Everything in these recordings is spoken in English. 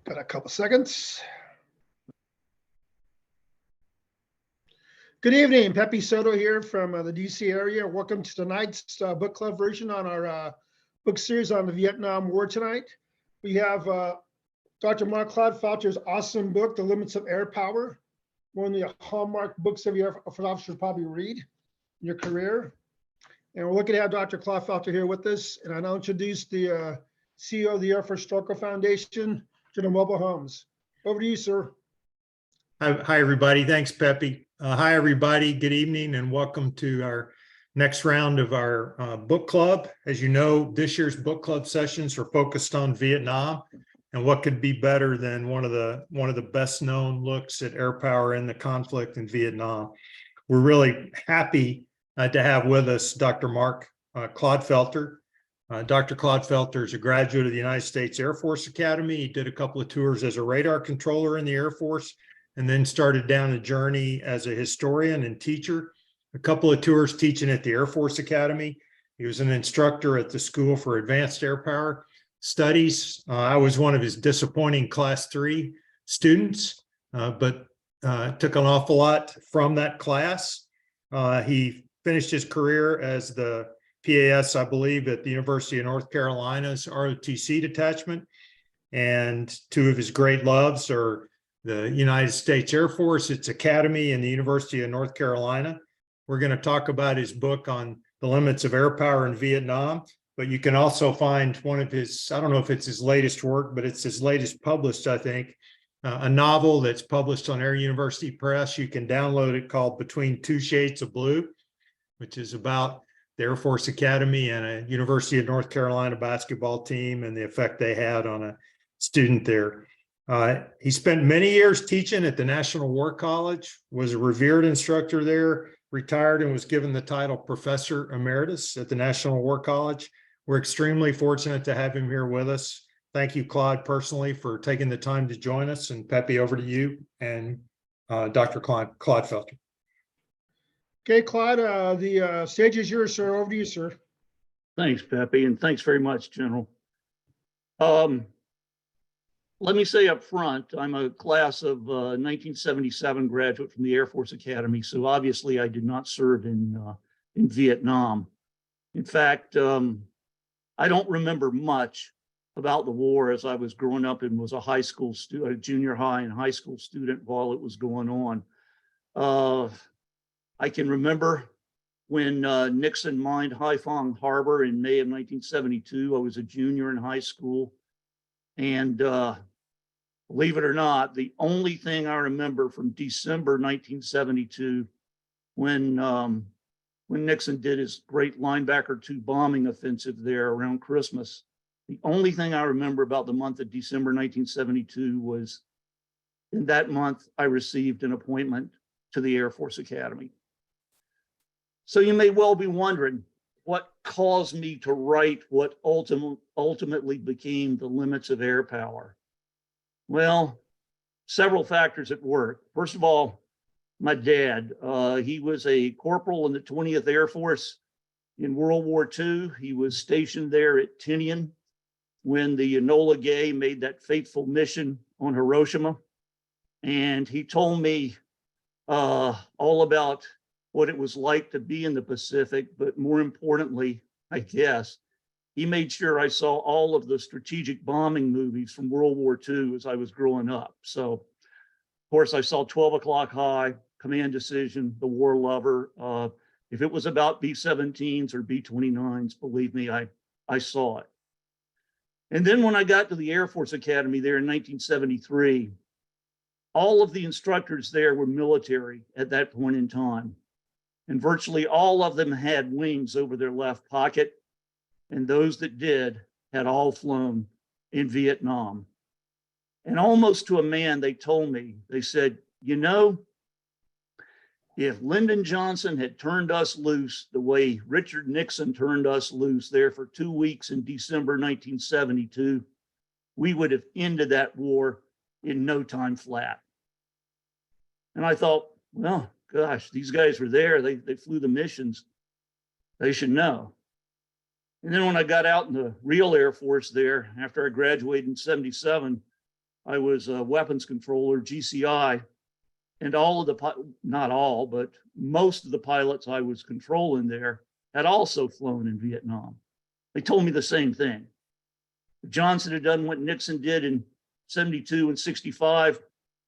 Got a couple seconds. Good evening, Pepe Soto here from the DC area. Welcome to tonight's book club version on our book series on the Vietnam War tonight. We have Dr. Mark Clodfelter's awesome book, The Limits of Air Power, one of the hallmark books every Air Force officer should probably read in your career. And we're lucky to have Dr. Clodfelter here with us. And I now introduce the CEO of the Air Force Historical Foundation, General Mobile Holmes. Over to you, sir. Hi, everybody. Thanks, Pepe. Hi, everybody. Good evening and welcome to our next round of our book club. As you know, this year's book club sessions are focused on Vietnam, and what could be better than one of the best known looks at air power in the conflict in Vietnam. We're really happy to have with us Dr. Mark Clodfelter. Dr. Clodfelter is a graduate of the United States Air Force Academy. He did a couple of tours as a radar controller in the Air Force, and then started down a journey as a historian and teacher, a couple of tours teaching at the Air Force Academy. He was an instructor at the School for Advanced Air Power Studies. I was one of his disappointing Class 3 students, but took an awful lot from that class. He finished his career as the PAS, I believe, at the University of North Carolina's ROTC detachment. And two of his great loves are the United States Air Force, its Academy, and the University of North Carolina. We're going to talk about his book on the limits of air power in Vietnam, but you can also find one of his, I don't know if it's his latest work, but it's his latest published, I think, a novel that's published on Air University Press. You can download it, called Between Two Shades of Blue, which is about the Air Force Academy and a University of North Carolina basketball team and the effect they had on a student there. He spent many years teaching at the National War College, was a revered instructor there, retired and was given the title Professor Emeritus at the National War College. We're extremely fortunate to have him here with us. Thank you, Claude, personally, for taking the time to join us. And Pepe, over to you and Dr. Clodfelter. Okay, Claude, the stage is yours, sir. Over to you, sir. Thanks, Pepe, and thanks very much, General. Let me say up front, I'm a class of 1977 graduate from the Air Force Academy, so obviously I did not serve in Vietnam. In fact, I don't remember much about the war as I was growing up and was a high school student, a junior high and high school student while it was going on. I can remember when Nixon mined Haiphong Harbor in May of 1972. I was a junior in high school. And believe it or not, the only thing I remember from December 1972, when Nixon did his great linebacker 2 bombing offensive there around Christmas, the only thing I remember about the month of December 1972 was in that month, I received an appointment to the Air Force Academy. So you may well be wondering, what caused me to write what ultimately became The Limits of Air Power? Well, several factors at work. First of all, my dad, he was a corporal in the 20th Air Force in World War II. He was stationed there at Tinian when the Enola Gay made that fateful mission on Hiroshima. And he told me all about what it was like to be in the Pacific, but more importantly, I guess, he made sure I saw all of the strategic bombing movies from World War II as I was growing up. So, of course, I saw 12 O'Clock High, Command Decision, The War Lover. If it was about B-17s or B-29s, believe me, I saw it. And then when I got to the Air Force Academy there in 1973, all of the instructors there were military at that point in time. And virtually all of them had wings over their left pocket. And those that did had all flown in Vietnam. And almost to a man, they told me, they said, you know, if Lyndon Johnson had turned us loose the way Richard Nixon turned us loose there for 2 weeks in December 1972, we would have ended that war in no time flat. And I thought, well, gosh, these guys were there. They flew the missions. They should know. And then when I got out in the real Air Force there, after I graduated in 77, I was a weapons controller, GCI, and all of the, not all, but most of the pilots I was controlling there had also flown in Vietnam. They told me the same thing. If Johnson had done what Nixon did in 72 and 65,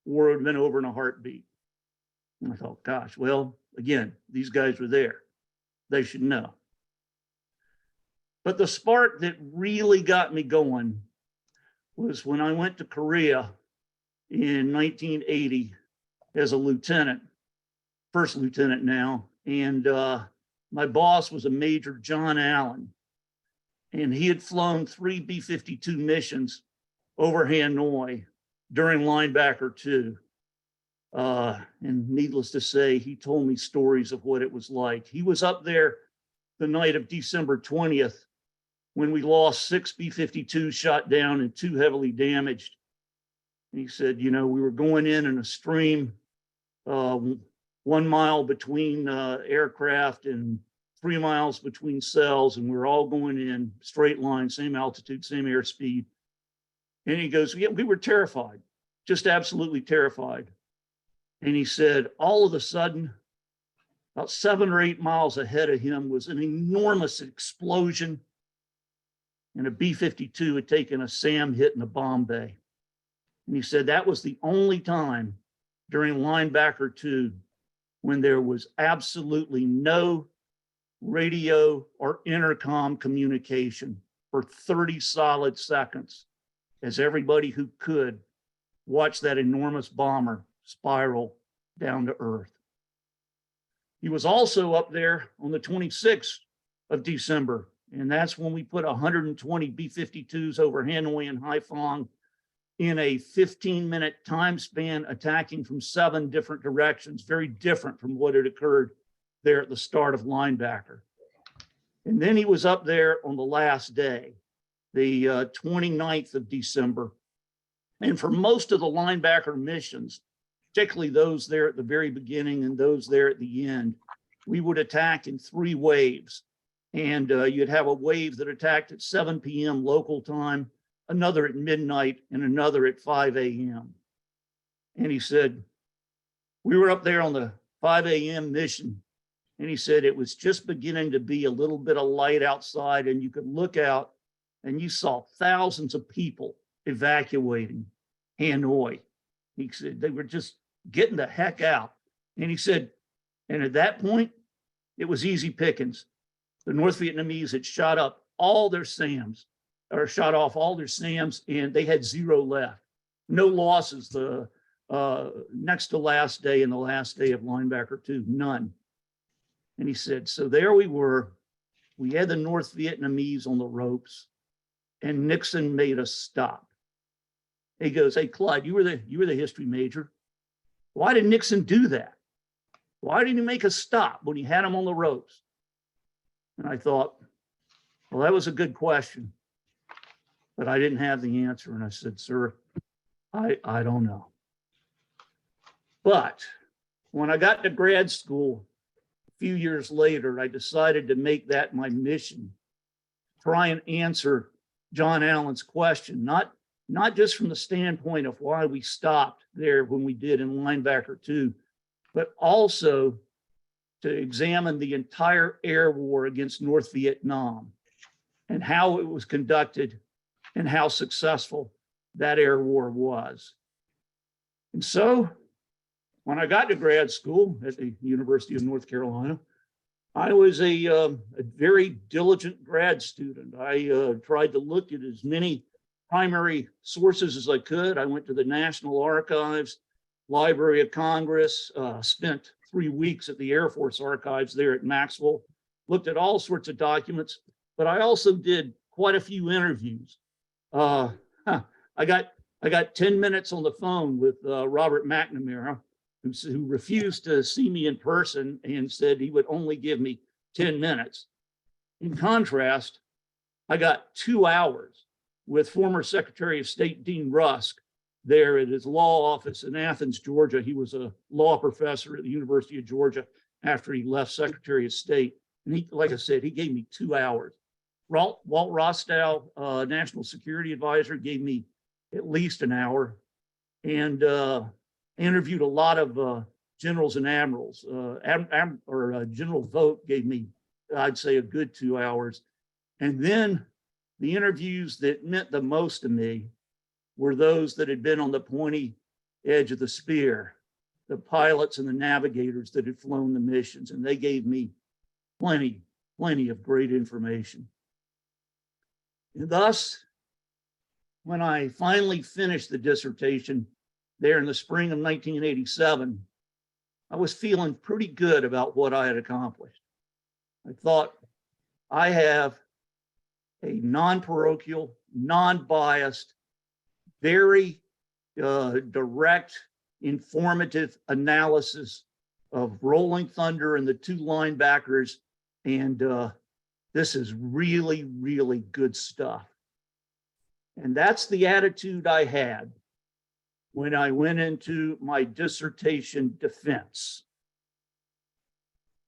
war would have been over in a heartbeat. And I thought, gosh, well, again, these guys were there. They should know. But the spark that really got me going was when I went to Korea in 1980 as a lieutenant, first lieutenant now. And my boss was a Major John Allen. And he had flown 3 B-52 missions over Hanoi during Linebacker 2. And needless to say, he told me stories of what it was like. He was up there the night of December 20th when we lost 6 B-52s shot down and 2 heavily damaged. And he said, you know, we were going in a stream, 1 mile between aircraft and 3 miles between cells, and we were all going in straight line, same altitude, same airspeed. And he goes, yeah, we were terrified, just absolutely terrified. And he said, all of a sudden, about 7 or 8 miles ahead of him was an enormous explosion. And a B-52 had taken a SAM hit in a bomb bay. And he said that was the only time during Linebacker 2 when there was absolutely no radio or intercom communication for 30 solid seconds as everybody who could watch that enormous bomber spiral down to earth. He was also up there on the 26th of December, and that's when we put 120 B-52s over Hanoi and Haiphong in a 15-minute time span, attacking from 7 different directions, very different from what had occurred there at the start of Linebacker. And then he was up there on the last day, the 29th of December. And for most of the Linebacker missions, particularly those there at the very beginning and those there at the end, we would attack in 3 waves. And you'd have a wave that attacked at 7 p.m. local time, another at midnight, and another at 5 a.m. And he said, we were up there on the 5 a.m. mission. And he said it was just beginning to be a little bit of light outside, and you could look out and you saw thousands of people evacuating Hanoi. He said they were just getting the heck out. And he said, and at that point, it was easy pickings. The North Vietnamese had shot up all their SAMs, or shot off all their SAMs, and they had 0 left. No losses the next to last day and the last day of Linebacker 2, none. And he said, so there we were. We had the North Vietnamese on the ropes, and Nixon made us stop. He goes, hey, Clyde, you were the history major. Why did Nixon do that? Why didn't he make us stop when he had them on the ropes? And I thought, well, that was a good question, but I didn't have the answer. And I said, sir, I don't know. But when I got to grad school a few years later, I decided to make that my mission, try and answer John Allen's question, not just from the standpoint of why we stopped there when we did in Linebacker 2, but also to examine the entire air war against North Vietnam and how it was conducted and how successful that air war was. And so when I got to grad school at the University of North Carolina, I was a very diligent grad student. I tried to look at as many primary sources as I could. I went to the National Archives, Library of Congress, spent 3 weeks at the Air Force Archives there at Maxwell, looked at all sorts of documents, but I also did quite a few interviews. I got 10 minutes on the phone with Robert McNamara, who refused to see me in person and said he would only give me 10 minutes. In contrast, I got 2 hours with former Secretary of State Dean Rusk there at his law office in Athens, Georgia. He was a law professor at the University of Georgia after he left Secretary of State. And he, like I said, he gave me 2 hours. Walt Rostow, National Security Advisor, gave me at least an hour. and interviewed a lot of generals and admirals. General Vogt gave me, I'd say, a good 2 hours. And then the interviews that meant the most to me were those that had been on the pointy edge of the spear, the pilots and the navigators that had flown the missions, and they gave me plenty of great information. And thus, when I finally finished the dissertation there in the spring of 1987, I was feeling pretty good about what I had accomplished. I thought, I have a non-parochial, non-biased, very direct, informative analysis of Rolling Thunder and the two linebackers. And this is really, really good stuff. And that's the attitude I had when I went into my dissertation defense.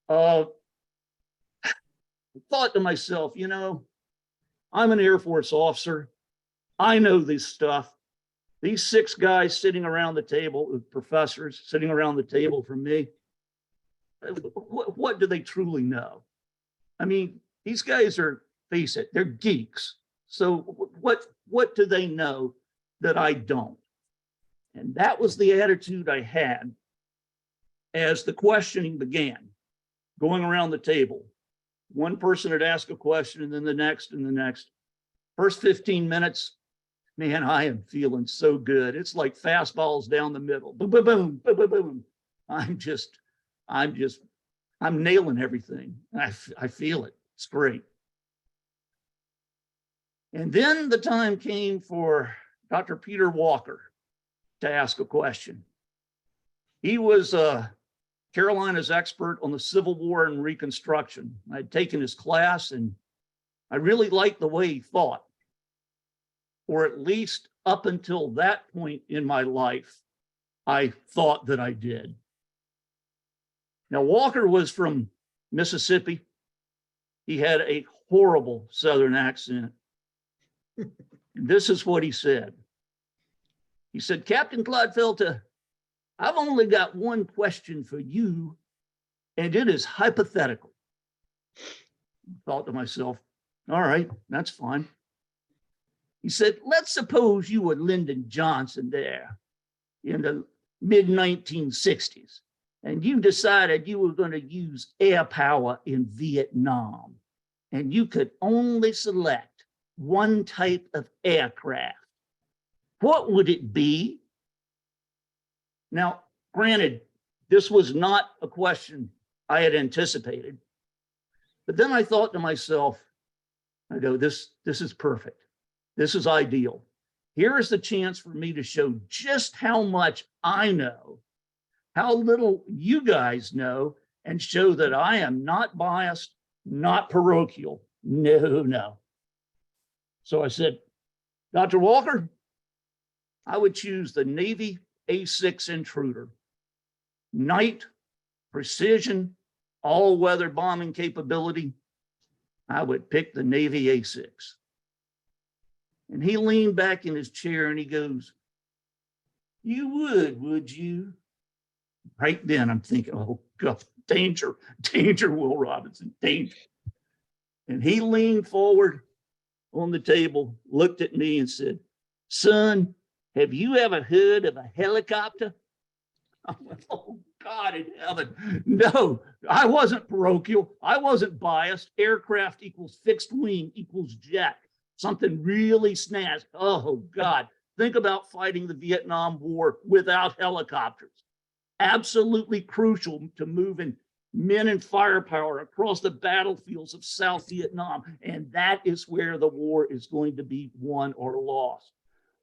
I thought to myself, you know, I'm an Air Force officer. I know this stuff. These 6 guys sitting around the table, professors sitting around the table from me, what do they truly know? I mean, these guys are, face it, they're geeks. So what do they know that I don't? And that was the attitude I had as the questioning began, going around the table. One person would ask a question and then the next and the next. First 15 minutes, man, I am feeling so good. It's like fastballs down the middle. Boom, boom, boom, boom, boom, boom. I'm nailing everything. I feel it. It's great. And then the time came for Dr. Peter Walker to ask a question. He was Carolina's expert on the Civil War and Reconstruction. I'd taken his class and I really liked the way he thought, or at least up until that point in my life, I thought that I did. Now, Walker was from Mississippi. He had a horrible Southern accent. This is what he said. He said, Captain Clodfelter, I've only got one question for you, and it is hypothetical. I thought to myself, all right, that's fine. He said, let's suppose you were Lyndon Johnson there in the mid-1960s, and you decided you were going to use air power in Vietnam, and you could only select one type of aircraft. What would it be? Now, granted, this was not a question I had anticipated, but then I thought to myself, I go, this is perfect. This is ideal. Here is the chance for me to show just how much I know, how little you guys know, and show that I am not biased, not parochial. No. So I said, Dr. Walker, I would choose the Navy A6 Intruder. Night, precision, all-weather bombing capability. I would pick the Navy A6. And he leaned back in his chair and he goes, you would you? Right then I'm thinking, oh God, danger, Will Robinson, danger. And he leaned forward on the table, looked at me and said, son, have you ever heard of a helicopter? I went, oh God in heaven. No, I wasn't parochial. I wasn't biased. Aircraft equals fixed wing equals jet. Something really snazzy. Oh God, think about fighting the Vietnam War without helicopters. Absolutely crucial to moving men and firepower across the battlefields of South Vietnam. And that is where the war is going to be won or lost.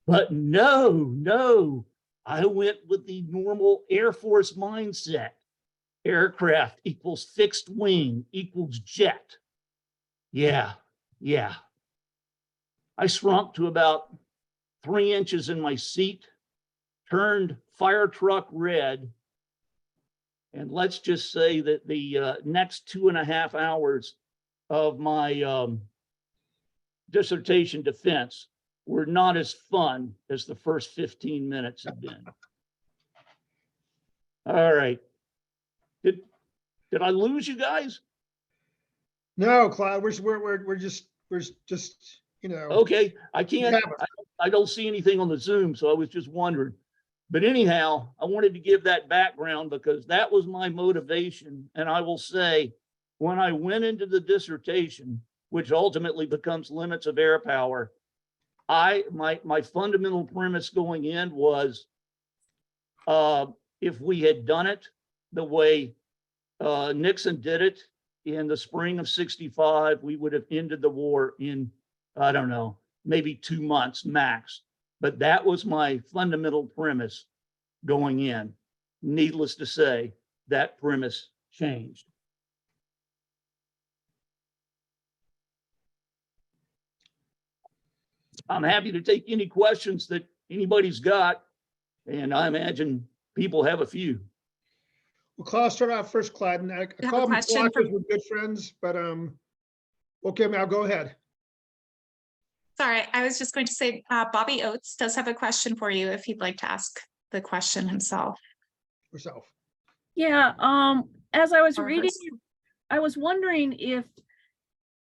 But no, I went with the normal Air Force mindset. Aircraft equals fixed wing equals jet. Yeah. I shrunk to about 3 inches in my seat, turned fire truck red, and let's just say that the next 2.5 hours of my dissertation defense were not as fun as the first 15 minutes have been. All right. Did I lose you guys? No, Clyde, we're just, you know. Okay, I can't, Yeah. I don't see anything on the Zoom, so I was just wondering. But anyhow, I wanted to give that background because that was my motivation. And I will say, when I went into the dissertation, which ultimately becomes limits of air power, my fundamental premise going in was, if we had done it the way Nixon did it in the spring of '65, we would have ended the war in, I don't know, maybe 2 months max. But that was my fundamental premise going in. Needless to say, that premise changed. I'm happy to take any questions that anybody's got, and I imagine people have a few. Well, Clyde, start out first, Clyde. And I have a call them question Clyde, from- we're good friends, but okay, now go ahead. Sorry, I was just going to say, Bobby Oates does have a question for you if he'd like to ask the question himself. Yourself. Yeah, as I was Or reading, hers. I was wondering if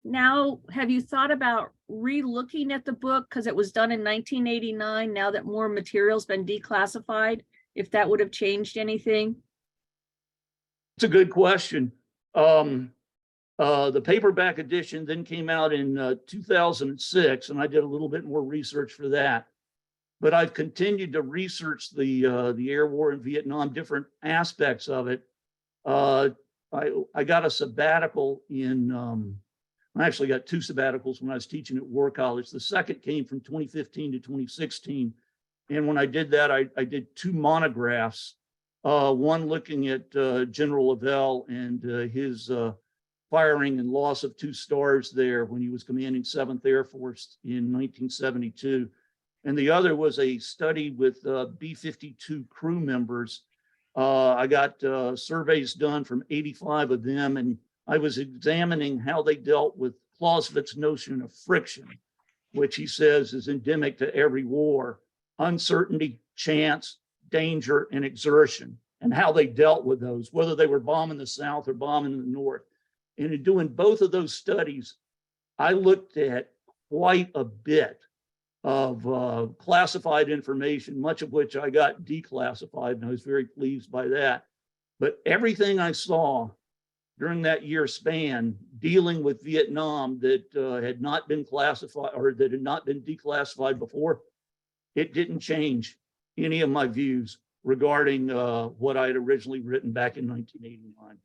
now, have you thought about re-looking at the book? Because it was done in 1989, now that more material's been declassified, if that would have changed anything? It's a good question. The paperback edition then came out in 2006, and I did a little bit more research for that. But I've continued to research the air war in Vietnam, different aspects of it. I got a sabbatical in, I actually got 2 sabbaticals when I was teaching at War College. The second came from 2015 to 2016. And when I did that, I did 2 monographs, one looking at General Lavelle and his firing and loss of 2 stars there when he was commanding 7th Air Force in 1972. And the other was a study with B-52 crew members. I got surveys done from 85 of them, and I was examining how they dealt with Clausewitz's notion of friction, which he says is endemic to every war: uncertainty, chance, danger, and exertion, and how they dealt with those, whether they were bombing the South or bombing the North. And in doing both of those studies, I looked at quite a bit of classified information, much of which I got declassified, and I was very pleased by that. But everything I saw during that year span dealing with Vietnam that had not been classified or that had not been declassified before, it didn't change any of my views regarding what I had originally written back in 1989.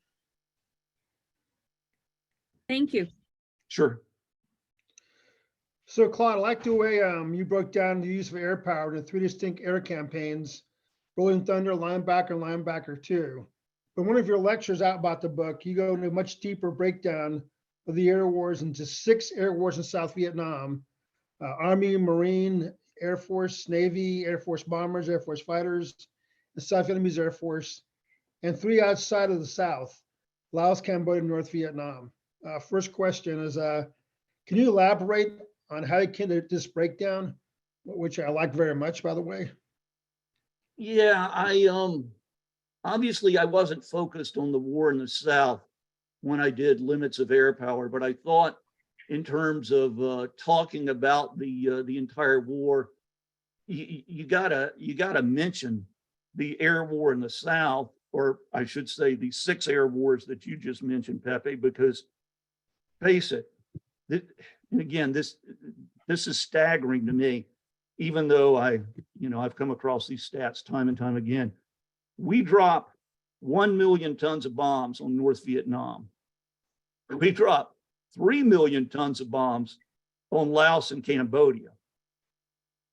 Thank you. Sure. So Claude, I like the way you broke down the use of air power to 3 distinct air campaigns: Rolling Thunder, Linebacker, Linebacker 2. But one of your lectures out about the book, you go into a much deeper breakdown of the air wars into 6 air wars in South Vietnam: Army, Marine, Air Force, Navy, Air Force bombers, Air Force fighters, the South Vietnamese Air Force, and 3 outside of the South: Laos, Cambodia, North Vietnam. First question is, can you elaborate on how you came to this breakdown, which I like very much, by the way? Yeah, obviously I wasn't focused on the war in the South when I did Limits of Air Power, but I thought in terms of talking about the entire war, you gotta mention the air war in the South, or I should say the 6 air wars that you just mentioned, Pepe, because face it, and again, this is staggering to me, even though I've come across these stats time and time again. We dropped 1 million tons of bombs on North Vietnam. We dropped 3 million tons of bombs on Laos and Cambodia.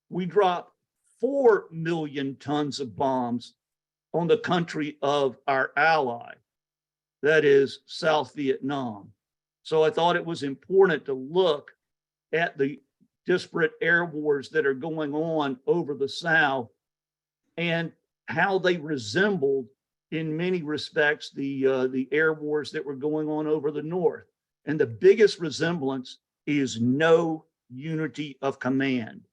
We dropped 4 million tons of bombs on the country of our ally, that is South Vietnam. So I thought it was important to look at the disparate air wars that are going on over the South and how they resembled, in many respects, the air wars that were going on over the North. And the biggest resemblance is no unity of command.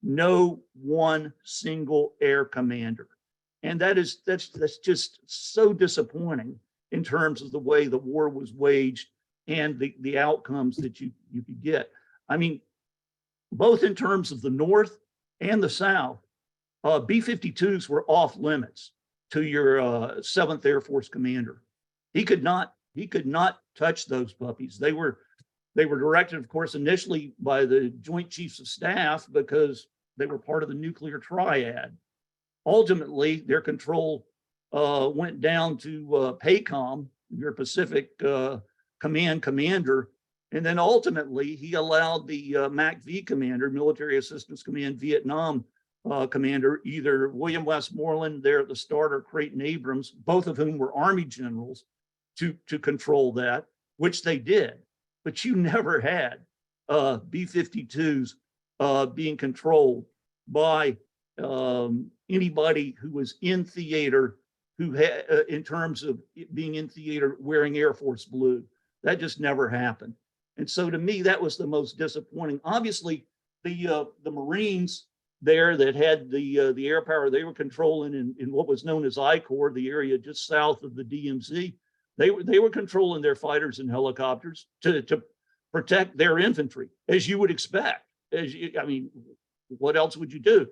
no one single air commander. And that's just so disappointing in terms of the way the war was waged and the outcomes that you could get. I mean, both in terms of the North and the South, B-52s were off limits to your 7th Air Force commander. He could not touch those puppies. They were directed, of course, initially by the Joint Chiefs of Staff because they were part of the nuclear triad. Ultimately, their control went down to PACOM, your Pacific Command commander, and then ultimately he allowed the MACV commander, Military Assistance Command Vietnam commander, either William Westmoreland there at the start or Creighton Abrams, both of whom were Army generals, to control that, which they did. But you never had B-52s being controlled by anybody who was in theater, who had, in terms of being in theater wearing Air Force blue. That just never happened. And so to me, that was the most disappointing. Obviously, the Marines there that had the air power they were controlling in what was known as I Corps, the area just south of the DMZ, they were controlling their fighters and helicopters to protect their infantry, as you would expect. I mean, what else would you do?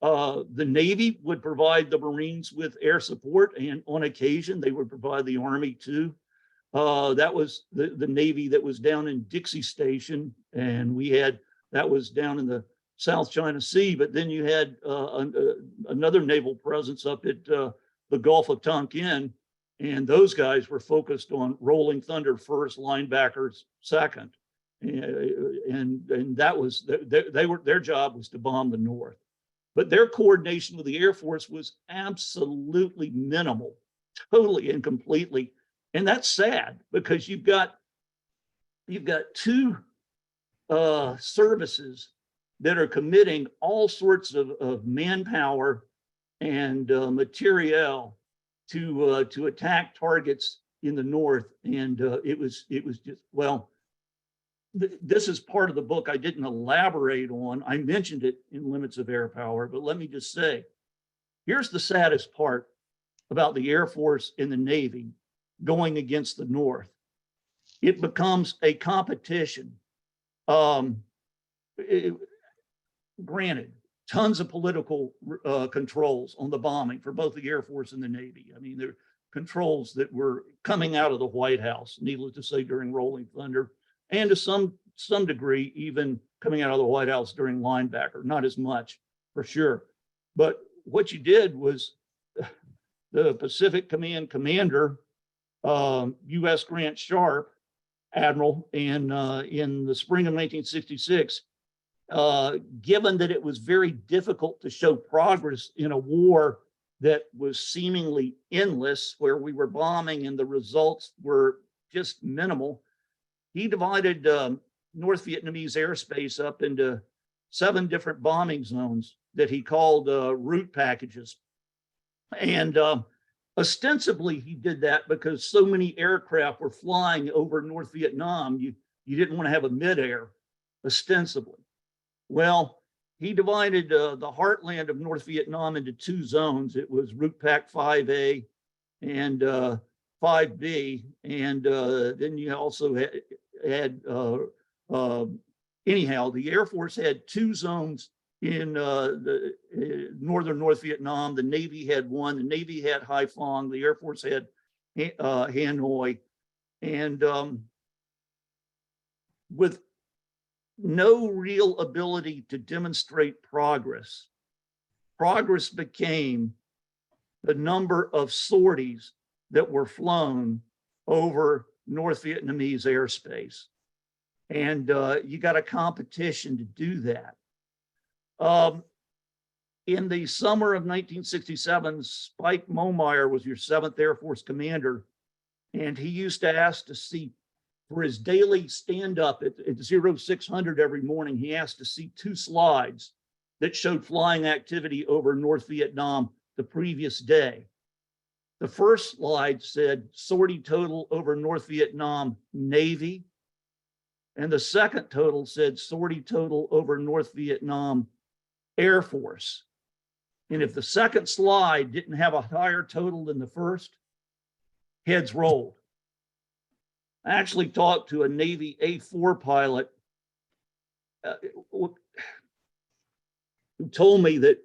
The Navy would provide the Marines with air support, and on occasion they would provide the Army too. That was the Navy that was down in Dixie Station, and that was down in the South China Sea. But then you had another naval presence up at the Gulf of Tonkin, and those guys were focused on Rolling Thunder first, linebackers second, and that was their job was to bomb the North. But their coordination with the Air Force was absolutely minimal, totally and completely. And that's sad because you've got two services that are committing all sorts of manpower and materiel to attack targets in the North. And it was just, well, this is part of the book I didn't elaborate on. I mentioned it in Limits of Air Power, but let me just say, here's the saddest part about the Air Force and the Navy going against the North. It becomes a competition. Granted, tons of political controls on the bombing for both the Air Force and the Navy. I mean, there are controls that were coming out of the White House, needless to say, during Rolling Thunder, and to some degree, even coming out of the White House during Linebacker, not as much for sure. But what you did was the Pacific Command commander, U.S. Grant Sharp, Admiral, and in the spring of 1966, given that it was very difficult to show progress in a war that was seemingly endless, where we were bombing and the results were just minimal, he divided North Vietnamese airspace up into 7 different bombing zones that he called route packages. And ostensibly, he did that because so many aircraft were flying over North Vietnam, you didn't want to have a midair, ostensibly. Well, he divided the heartland of North Vietnam into 2 zones. It was Route Pack 5A and 5B, and then you also had anyhow, the Air Force had 2 zones in the northern North Vietnam. The Navy had 1. The Navy had Haiphong. The Air Force had Hanoi. And with no real ability to demonstrate progress became the number of sorties that were flown over North Vietnamese airspace. And you got a competition to do that. In the summer of 1967, Spike Momeyer was your 7th Air Force commander, and he used to ask to see, for his daily stand-up at 0600 every morning, he asked to see 2 slides that showed flying activity over North Vietnam the previous day. The first slide said sortie total over North Vietnam Navy, and the second total said sortie total over North Vietnam Air Force. And if the second slide didn't have a higher total than the first, heads rolled. I actually talked to a Navy A4 pilot who told me that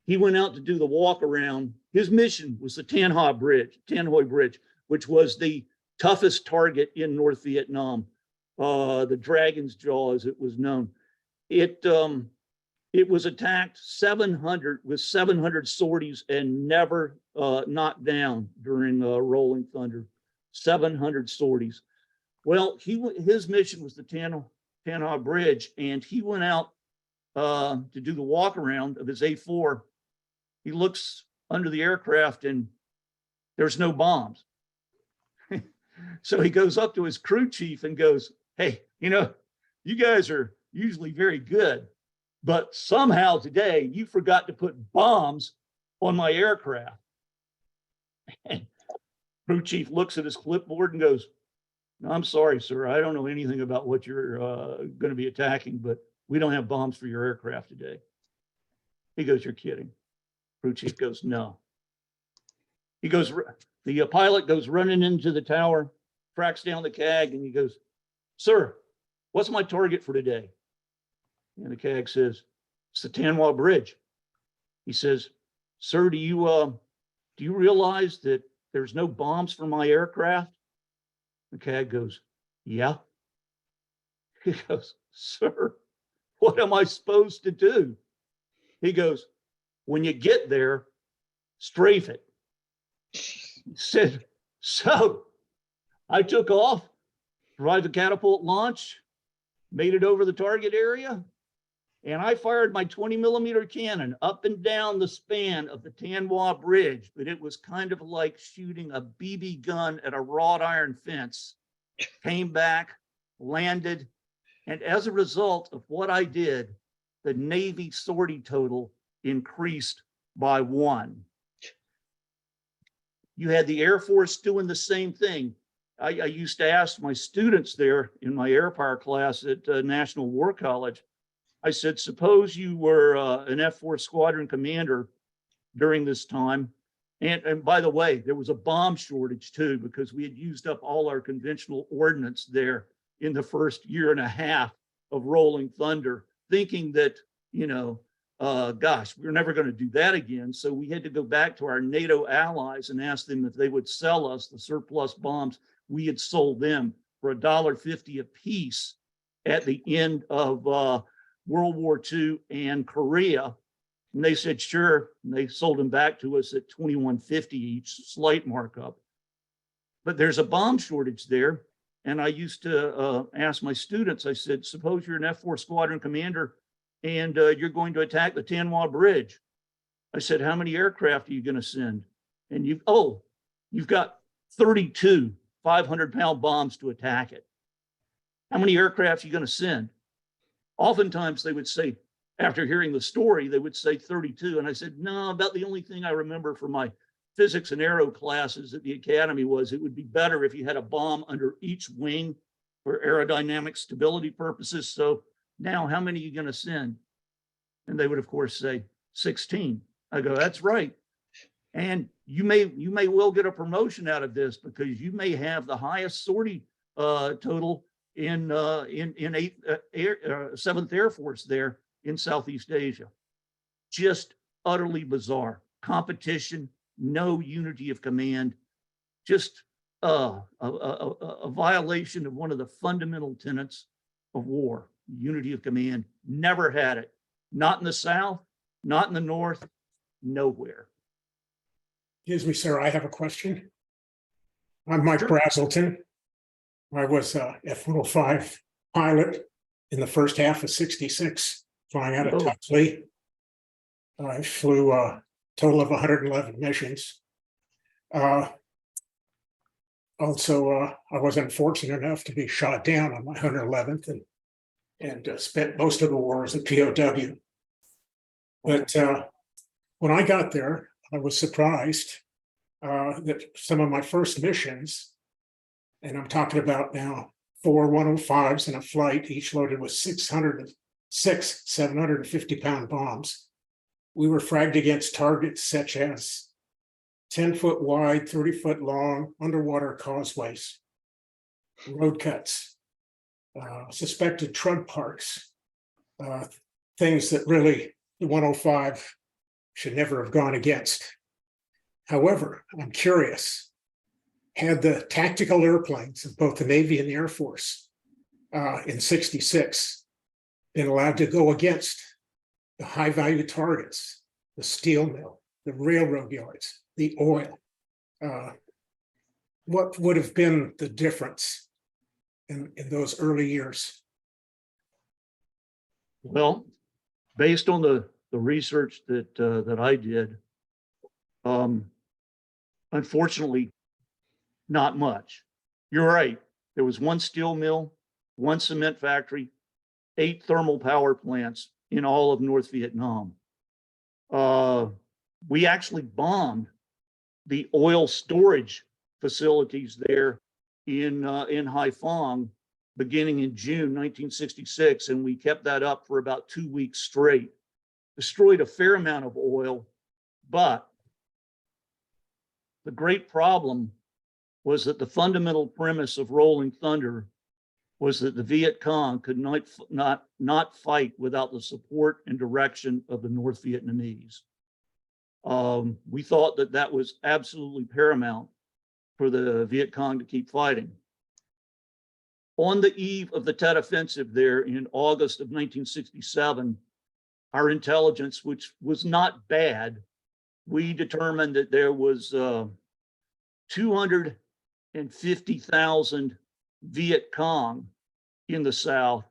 he went out to do the walk around. His mission was the Tanhoy Bridge, which was the toughest target in North Vietnam, the Dragon's Jaw, as it was known. It was attacked 700 sorties and never knocked down during Rolling Thunder. 700 sorties. Well, his mission was the Tanhoy Bridge, and he went out to do the walk around of his A4. He looks under the aircraft and there's no bombs. So he goes up to his crew chief and goes, "Hey, you guys are usually very good, but somehow today you forgot to put bombs on my aircraft." And crew chief looks at his clipboard and goes, "No, I'm sorry, sir. I don't know anything about what you're going to be attacking, but we don't have bombs for your aircraft today." He goes, "You're kidding." Crew chief goes, "No." He goes, the pilot goes running into the tower, tracks down the CAG, and he goes, "Sir, what's my target for today?" And the CAG says, "It's the Tanhoy Bridge." He says, "Sir, do you realize that there's no bombs for my aircraft?" The CAG goes, "Yeah." He goes, "Sir, what am I supposed to do?" He goes, "When you get there, strafe it." He said, so I took off, arrived at catapult launch, made it over the target area, and I fired my 20-millimeter cannon up and down the span of the Tanhoy Bridge, but it was kind of like shooting a BB gun at a wrought iron fence. Came back, landed, and as a result of what I did, the Navy sortie total increased by 1. You had the Air Force doing the same thing. I used to ask my students there in my air power class at National War College, I said, suppose you were an F-4 squadron commander during this time. And by the way, there was a bomb shortage too, because we had used up all our conventional ordnance there in the first year and a half of Rolling Thunder, thinking that, gosh, we're never going to do that again. So we had to go back to our NATO allies and ask them if they would sell us the surplus bombs we had sold them for $1.50 a piece at the end of World War II and Korea. And they said, sure. And they sold them back to us at $21.50 each, slight markup. But there's a bomb shortage there. And I used to ask my students, I said, suppose you're an F-4 squadron commander and you're going to attack the Tanhoy Bridge. I said, how many aircraft are you going to send? And you've got 32 500-pound bombs to attack it. How many aircraft are you going to send? Oftentimes they would say, after hearing the story, they would say 32. And I said, no, about the only thing I remember from my physics and aero classes at the academy was it would be better if you had a bomb under each wing for aerodynamic stability purposes. So now how many are you going to send? And they would, of course, say 16. I go, that's right. And you may well get a promotion out of this because you may have the highest sortie total in 7th Air Force there in Southeast Asia. Just utterly bizarre. Competition, no unity of command, just a violation of one of the fundamental tenets of war, unity of command. Never had it. Not in the South, not in the North, nowhere. Excuse me, sir, I have a question. I'm Mike Brazelton. I was a F-105 pilot in the first half of '66, flying out of Tuxley. I flew a total of 111 missions. Also, I was unfortunate enough to be shot down on my 111th and spent most of the war as a POW. But when I got there, I was surprised that some of my first missions, and I'm talking about now 4 105s in a flight, each loaded with 600 6 750-pound bombs. We were fragged against targets such as 10-foot wide, 30-foot long underwater causeways, road cuts, suspected truck parks, things that really the 105 should never have gone against. However, I'm curious, had the tactical airplanes of both the Navy and the Air Force in 66 been allowed to go against the high value targets, the steel mill, the railroad yards, the oil, what would have been the difference in those early years? Well, based on the research that I did, unfortunately, not much. You're right. There was one steel mill, one cement factory, 8 thermal power plants in all of North Vietnam. We actually bombed the oil storage facilities there in Haiphong beginning in June 1966, and we kept that up for about 2 weeks straight. Destroyed a fair amount of oil, but the great problem was that the fundamental premise of Rolling Thunder was that the Viet Cong could not fight without the support and direction of the North Vietnamese. We thought that that was absolutely paramount for the Viet Cong to keep fighting. On the eve of the Tet Offensive there in August of 1967, our intelligence, which was not bad, we determined that there was 250,000 Viet Cong in the South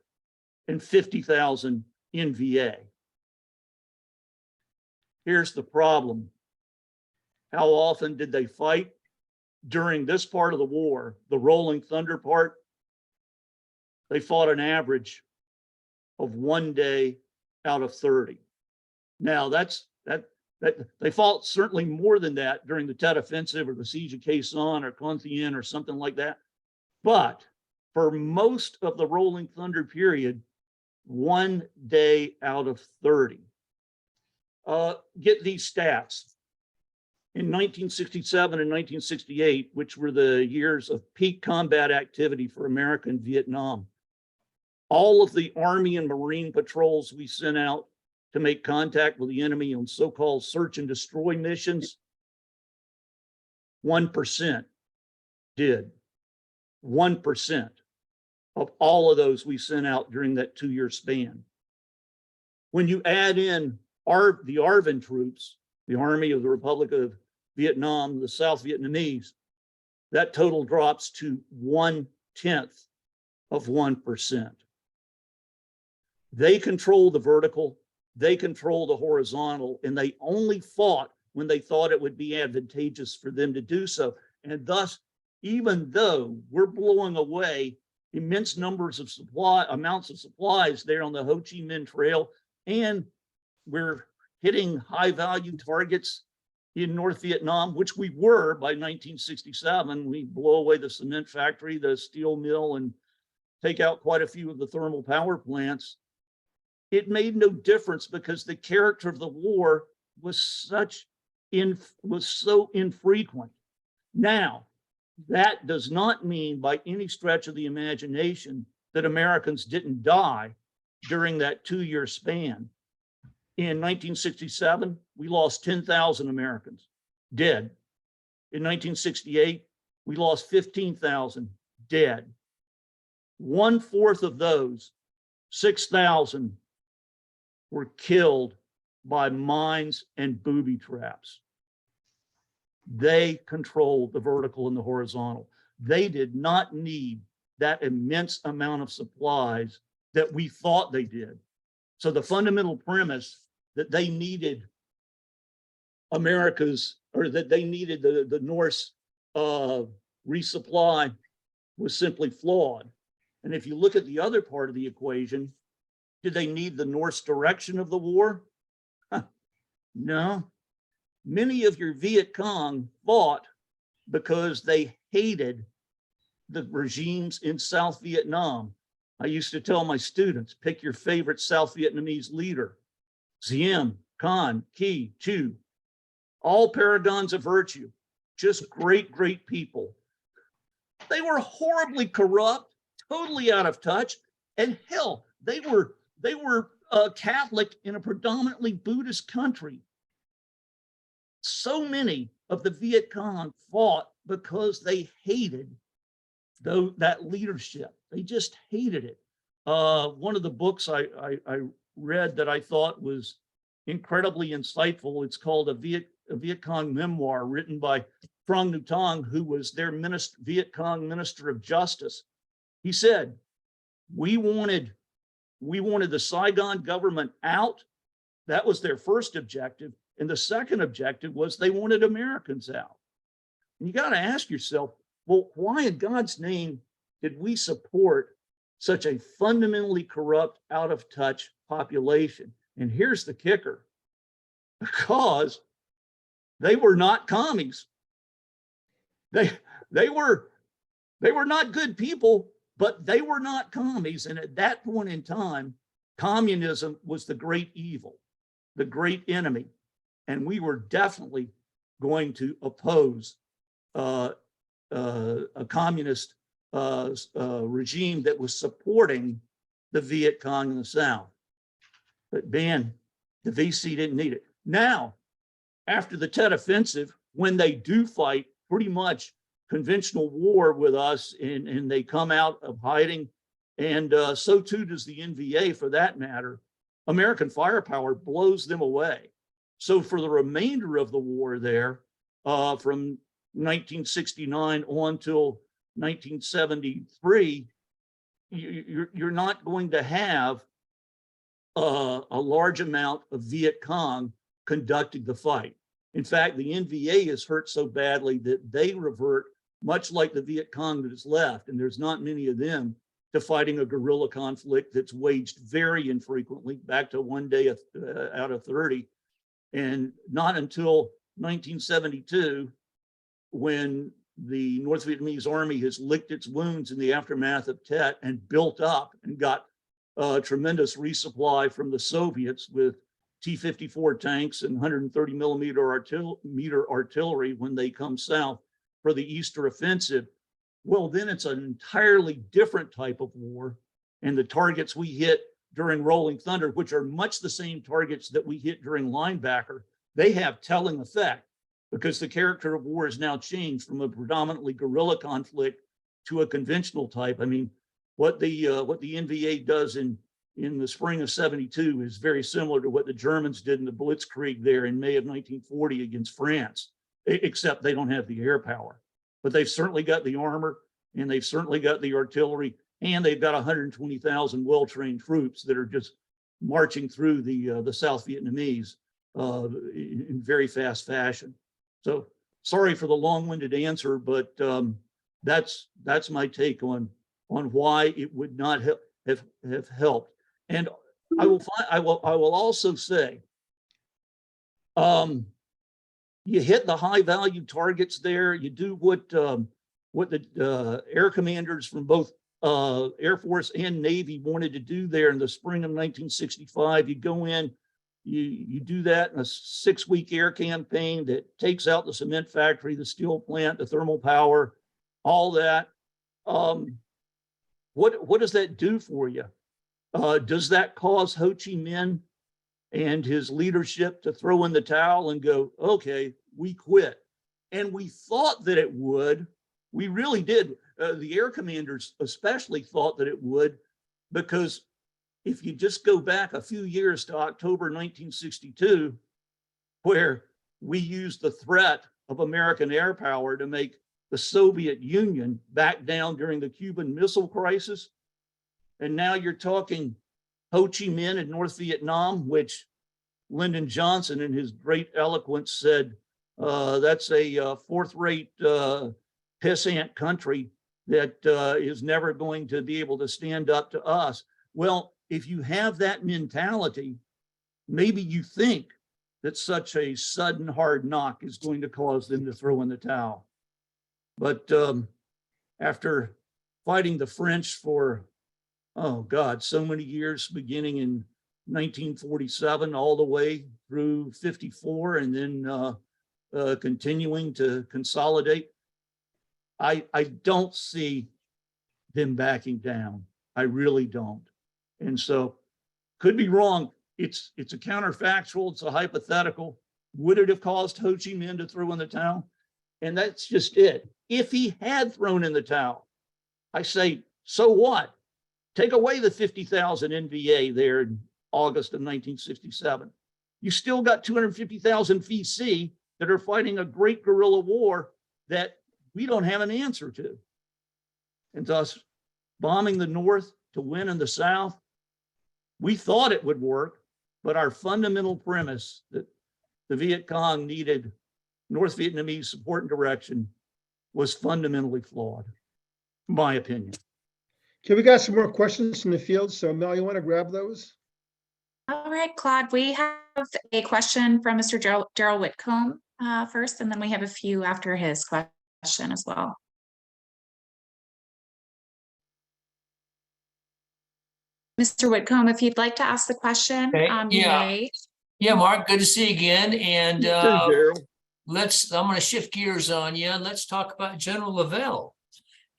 and 50,000 in VA. Here's the problem. How often did they fight? During this part of the war, the Rolling Thunder part, they fought an average of 1 day out of 30. Now they fought certainly more than that during the Tet Offensive or the Siege of Khe Sanh or Con Thien or something like that. But for most of the Rolling Thunder period, 1 day out of 30. Get these stats. In 1967 and 1968, which were the years of peak combat activity for America in Vietnam, all of the Army and Marine patrols we sent out to make contact with the enemy on so-called search and destroy missions, 1% did. 1% of all of those we sent out during that 2-year span. When you add in the ARVN troops, the Army of the Republic of Vietnam, the South Vietnamese, that total drops to 1/10 of 1%. They control the vertical, they control the horizontal, and they only fought when they thought it would be advantageous for them to do so. And thus, even though we're blowing away immense numbers of amounts of supplies there on the Ho Chi Minh Trail, and we're hitting high value targets in North Vietnam, which we were by 1967. We blow away the cement factory, the steel mill, and take out quite a few of the thermal power plants. It made no difference because the character of the war was so infrequent. Now, that does not mean by any stretch of the imagination that Americans didn't die during that 2-year span. In 1967, we lost 10,000 Americans dead. In 1968, we lost 15,000 dead. 1/4 of those, 6,000, were killed by mines and booby traps. They controlled the vertical and the horizontal. They did not need that immense amount of supplies that we thought they did. So the fundamental premise that they needed that they needed the Norse resupply was simply flawed. And if you look at the other part of the equation, did they need the Norse direction of the war? No. Many of your Viet Cong fought because they hated the regimes in South Vietnam. I used to tell my students, pick your favorite South Vietnamese leader, Diem, Con, Ki, Chu, all paragons of virtue, just great, great people. They were horribly corrupt, totally out of touch, and hell, they were Catholic in a predominantly Buddhist country. So many of the Viet Cong fought because they hated that leadership. They just hated it. One of the books I read that I thought was incredibly insightful, it's called a Viet Cong memoir written by Trong Nhu Tong, who was their Viet Cong Minister of Justice. He said, we wanted the Saigon government out. That was their first objective. And the second objective was they wanted Americans out. And you got to ask yourself, well, why in God's name did we support such a fundamentally corrupt, out of touch population? And here's the kicker, because they were not commies. They were not good people, but they were not commies. And at that point in time, communism was the great evil, the great enemy. And we were definitely going to oppose a communist regime that was supporting the Viet Cong in the South. But man, the VC didn't need it. Now, after the Tet Offensive, when they do fight pretty much conventional war with us and they come out of hiding, and so too does the NVA for that matter, American firepower blows them away. So for the remainder of the war there, from 1969 on till 1973, you're not going to have a large amount of Viet Cong conducting the fight. In fact, the NVA is hurt so badly that they revert, much like the Viet Cong that is left, and there's not many of them, to fighting a guerrilla conflict that's waged very infrequently, back to one day out of 30. And not until 1972, when the North Vietnamese army has licked its wounds in the aftermath of Tet and built up and got tremendous resupply from the Soviets with T-54 tanks and 130 millimeter artillery when they come south for the Easter offensive. Well, then it's an entirely different type of war. And the targets we hit during Rolling Thunder, which are much the same targets that we hit during Linebacker, they have telling effect because the character of war has now changed from a predominantly guerrilla conflict to a conventional type. I mean, what the NVA does in the spring of 72 is very similar to what the Germans did in the Blitzkrieg there in May of 1940 against France, except they don't have the air power. But they've certainly got the armor, and they've certainly got the artillery, and they've got 120,000 well-trained troops that are just marching through the South Vietnamese in very fast fashion. So sorry for the long-winded answer, but that's my take on why it would not have helped. And I will also say, you hit the high value targets there. You do what the air commanders from both Air Force and Navy wanted to do there in the spring of 1965. You go in, you do that in a 6-week air campaign that takes out the cement factory, the steel plant, the thermal power, all that. What does that do for you? Does that cause Ho Chi Minh and his leadership to throw in the towel and go, okay, we quit? And we thought that it would. We really did. The air commanders especially thought that it would, because if you just go back a few years to October 1962, where we used the threat of American air power to make the Soviet Union back down during the Cuban Missile Crisis. And now you're talking Ho Chi Minh in North Vietnam, which Lyndon Johnson in his great eloquence said, that's a fourth-rate pissant country that is never going to be able to stand up to us. Well, if you have that mentality, maybe you think that such a sudden hard knock is going to cause them to throw in the towel. But after fighting the French for oh God, so many years, beginning in 1947 all the way through 54, and then continuing to consolidate. I don't see them backing down. I really don't. And so, could be wrong. It's a counterfactual. It's a hypothetical. Would it have caused Ho Chi Minh to throw in the towel? And that's just it. If he had thrown in the towel, I say, so what? Take away the 50,000 NVA there in August of 1967. You still got 250,000 VC that are fighting a great guerrilla war that we don't have an answer to. And thus, bombing the North to win in the South, we thought it would work, but our fundamental premise that the Viet Cong needed North Vietnamese support and direction was fundamentally flawed, in my opinion. Okay, we got some more questions from the field. So Mel, you want to grab those? All right, Claude, we have a question from Mr. Gerald Whitcomb first, and then we have a few after his question as well. Mr. Whitcomb, if you'd like to ask the question, Okay, you yeah. may. Yeah, Mark, good to see you again. And Good, Daryl. I'm going to shift gears on you. Let's talk about General Lavelle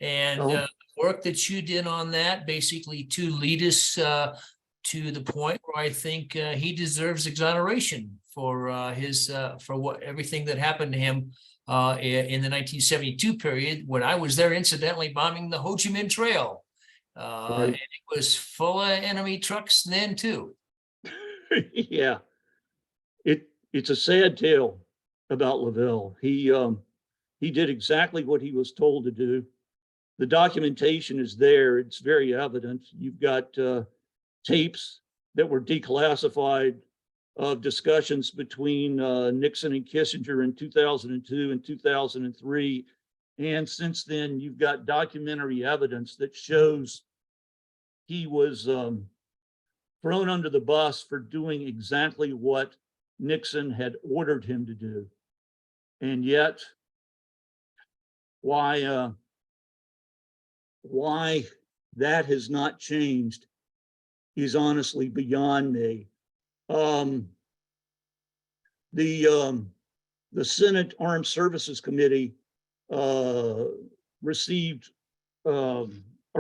and Oh. work that you did on that, basically to lead us to the point where I think he deserves exoneration for everything that happened to him in the 1972 period when I was there, incidentally bombing the Ho Chi Minh Trail. Right. And it was full of enemy trucks then too. Yeah, it's a sad tale about Lavelle. He did exactly what he was told to do. The documentation is there. It's very evident. You've got tapes that were declassified of discussions between Nixon and Kissinger in 2002 and 2003. And since then, you've got documentary evidence that shows he was thrown under the bus for doing exactly what Nixon had ordered him to do. And yet, why that has not changed is honestly beyond me. The Senate Armed Services Committee received a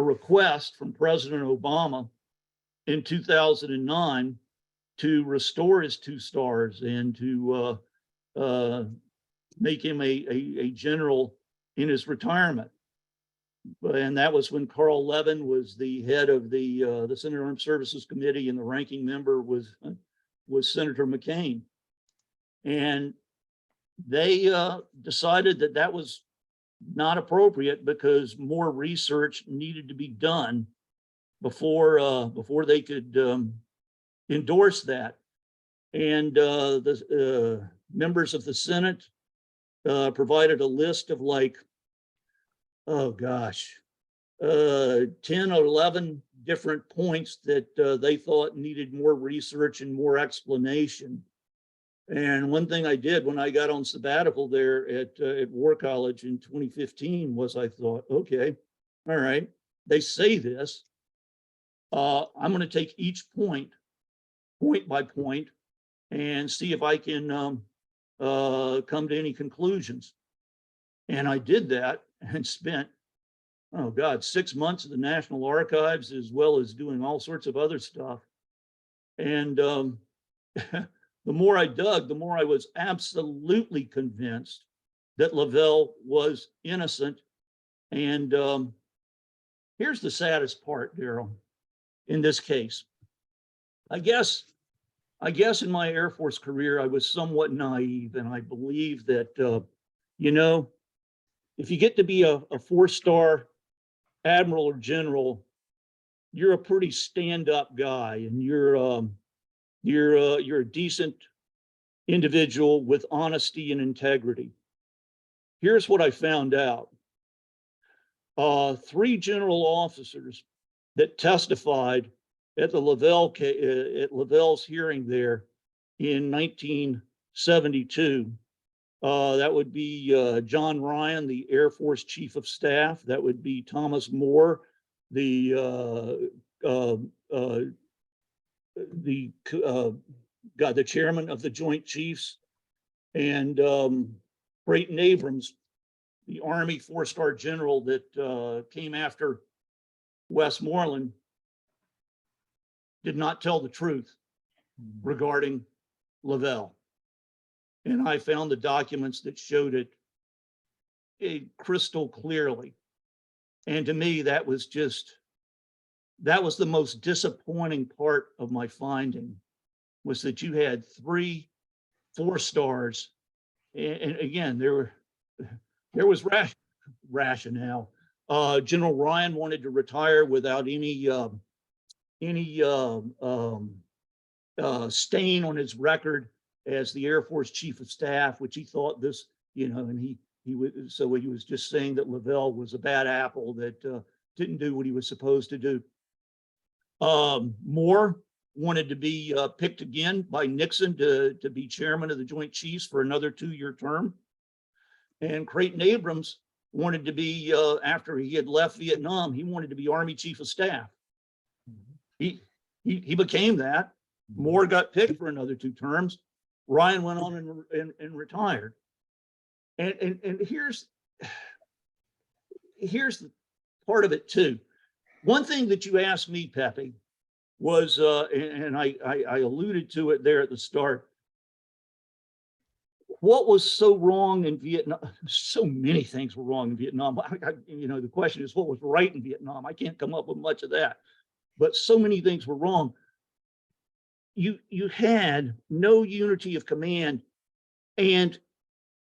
request from President Obama in 2009 to restore his 2 stars and to make him a general in his retirement. And that was when Carl Levin was the head of the Senate Armed Services Committee, and the ranking member was Senator McCain. And they decided that that was not appropriate because more research needed to be done before they could endorse that. And the members of the Senate provided a list of like, oh gosh, 10 or 11 different points that they thought needed more research and more explanation. And one thing I did when I got on sabbatical there at War College in 2015 was I thought, okay, all right, they say this. I'm going to take each point by point, and see if I can come to any conclusions. And I did that and spent, oh God, 6 months at the National Archives, as well as doing all sorts of other stuff. And the more I dug, the more I was absolutely convinced that Lavelle was innocent. And here's the saddest part, Daryl, in this case. I guess in my Air Force career, I was somewhat naive, and I believe that, if you get to be a 4-star admiral or general, you're a pretty stand-up guy, and you're a decent individual with honesty and integrity. Here's what I found out. 3 general officers that testified at Lavelle's hearing there in 1972. That would be John Ryan, the Air Force Chief of Staff. That would be Thomas Moore, the the chairman of the Joint Chiefs, and Brayton Abrams, the Army 4-star general that came after Westmoreland, did not tell the truth regarding Lavelle. And I found the documents that showed it crystal clearly. And to me, that was the most disappointing part of my finding, was that you had 3 4-stars. And again, there was rationale. General Ryan wanted to retire without any stain on his record as the Air Force Chief of Staff, which he thought this, and he was just saying that Lavelle was a bad apple that didn't do what he was supposed to do. Moore wanted to be picked again by Nixon to be chairman of the Joint Chiefs for another 2-year term. And Creighton Abrams wanted to be, after he had left Vietnam, he wanted to be Army Chief of Staff. He became that. Moore got picked for another 2 terms. Ryan went on and retired. And here's the part of it too. One thing that you asked me, Pepe, was, and I alluded to it there at the start, what was so wrong in Vietnam? So many things were wrong in Vietnam. The question is, what was right in Vietnam? I can't come up with much of that, but so many things were wrong. You had no unity of command, and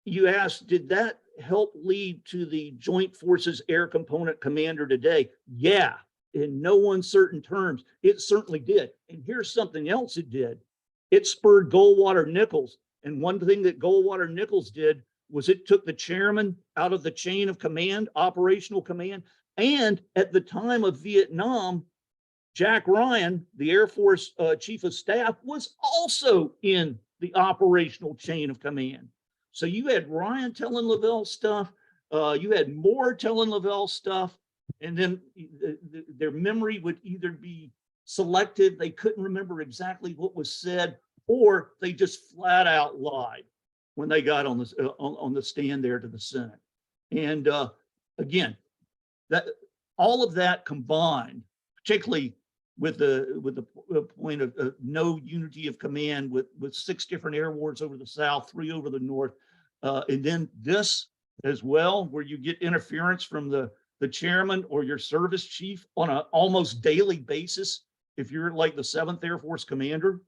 you asked, did that help lead to the Joint Forces Air Component Commander today? Yeah, in no uncertain terms, it certainly did. And here's something else it did. It spurred Goldwater-Nichols. And one thing that Goldwater-Nichols did was it took the chairman out of the chain of command, operational command. And at the time of Vietnam, Jack Ryan, the Air Force Chief of Staff, was also in the operational chain of command. So you had Ryan telling Lavelle stuff, you had Moore telling Lavelle stuff, and then their memory would either be selective, they couldn't remember exactly what was said, or they just flat out lied when they got on the stand there to the Senate. And again, that all of that combined, particularly with the point of no unity of command, with 6 different air wars over the South, 3 over the North, and then this as well, where you get interference from the chairman or your service chief on an almost daily basis, if you're like the 7th Air Force commander.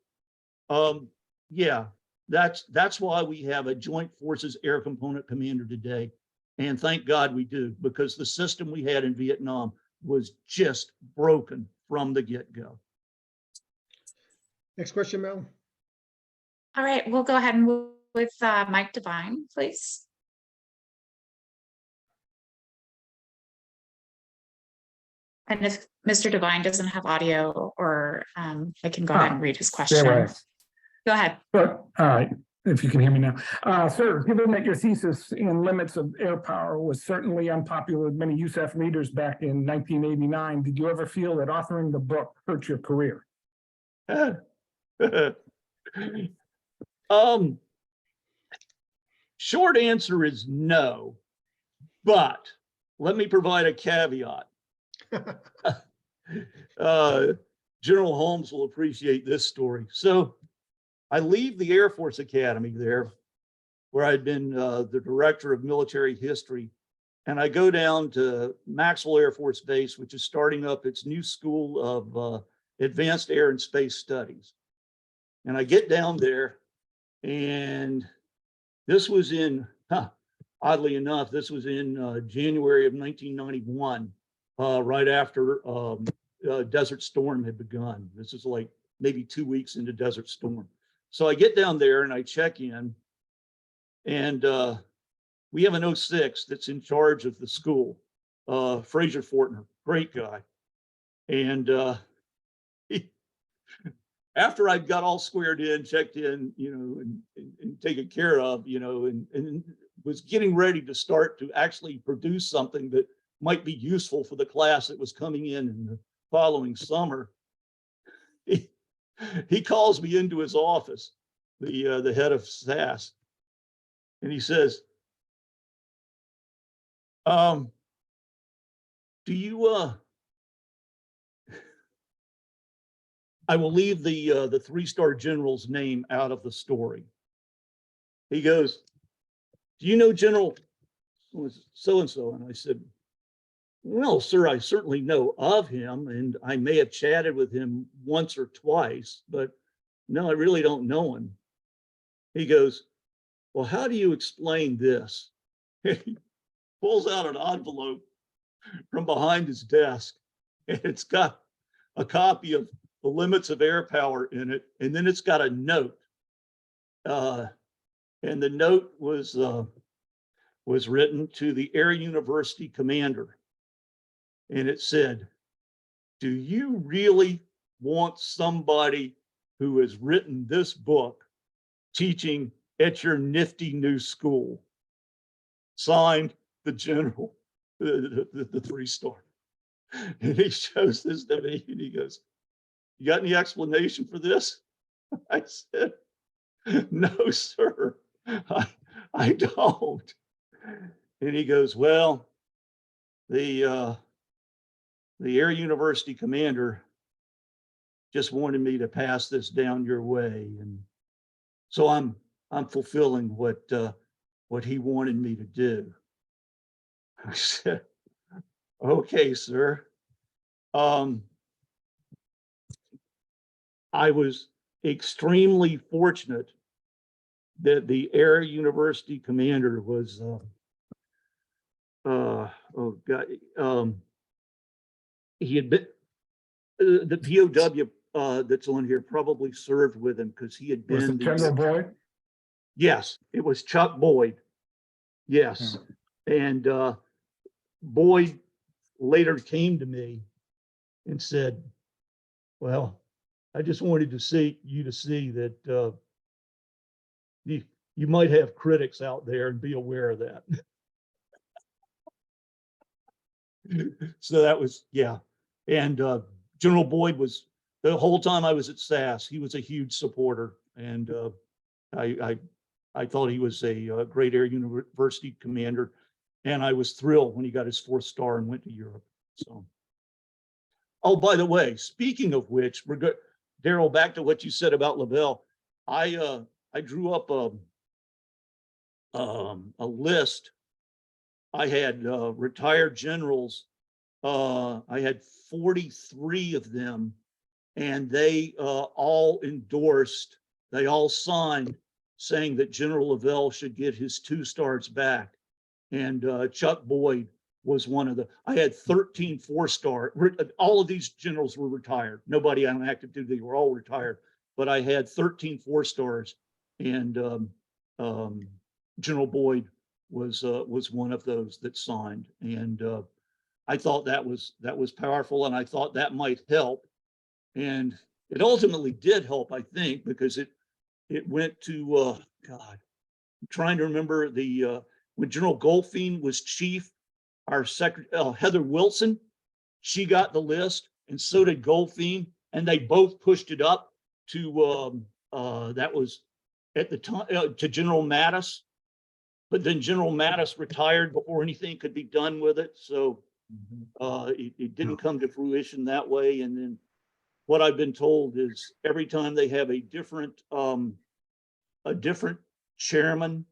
Yeah, that's why we have a Joint Forces Air Component Commander today. And thank God we do, because the system we had in Vietnam was just broken from the get-go. Next question, Mel. All right, we'll go ahead and move with Mike Devine, please. And if Mr. Devine doesn't have audio, or I can go ahead and read his question. Go ahead. Sure. All right, if you can hear me now. Sir, given that your thesis in limits of air power was certainly unpopular with many USAF readers back in 1989, did you ever feel that authoring the book hurt your career? Short answer is no, but let me provide a caveat. General Holmes will appreciate this story. So I leave the Air Force Academy there, where I'd been the director of military history, and I go down to Maxwell Air Force Base, which is starting up its new school of advanced air and space studies. And I get down there, and this was in, oddly enough, this was in January of 1991, right after Desert Storm had begun. This is like maybe 2 weeks into Desert Storm. So I get down there and I check in, and we have an 06 that's in charge of the school, Fraser Fortner, great guy. And after I got all squared in, checked in, and taken care of, and was getting ready to start to actually produce something that might be useful for the class that was coming in the following summer, he calls me into his office, the head of SAS, and he says, do you I will leave the three-star general's name out of the story. He goes, do you know General so-and-so? And I said, well, sir, I certainly know of him, and I may have chatted with him once or twice, but no, I really don't know him. He goes, well, how do you explain this? He pulls out an envelope from behind his desk, and it's got a copy of the limits of air power in it, and then it's got a note. And the note was written to the Air University commander. And it said, do you really want somebody who has written this book teaching at your nifty new school? Signed, the general, the three-star. And he shows this to me and he goes, you got any explanation for this? I said, no, sir, I don't. And he goes, well, the Air University commander just wanted me to pass this down your way. And so I'm fulfilling what he wanted me to do. I said, okay, sir. I was extremely fortunate that the Air University commander was, he had been, the POW that's on here probably served with him because he had Was been. it General Boyd? Yes, it was Chuck Boyd. Yes. And Boyd later came to me and said, well, I just wanted to see that you might have critics out there and be aware of that. So that was, yeah. And General Boyd was, the whole time I was at SAS, he was a huge supporter. And I thought he was a great Air University commander. And I was thrilled when he got his 4th star and went to Europe. So, oh, by the way, speaking of which, we're good. Daryl, back to what you said about Lavelle. I drew up a list. I had retired generals. I had 43 of them, and they all endorsed. They all signed saying that General Lavelle should get his 2 stars back. And Chuck Boyd was one of the, I had 13 4-star, all of these generals were retired. Nobody on active duty, they were all retired, but I had 13 4-stars, and General Boyd was one of those that signed. And I thought that was powerful, and I thought that might help. And it ultimately did help, I think, because it went to, God, I'm trying to remember when General Goldfein was chief, our secretary, Heather Wilson, she got the list, and so did Goldfein, and they both pushed it up to, that was at the time, to General Mattis. But then General Mattis retired before anything could be done with it. So it didn't come to fruition that way. And then what I've been told is every time they have a different chairman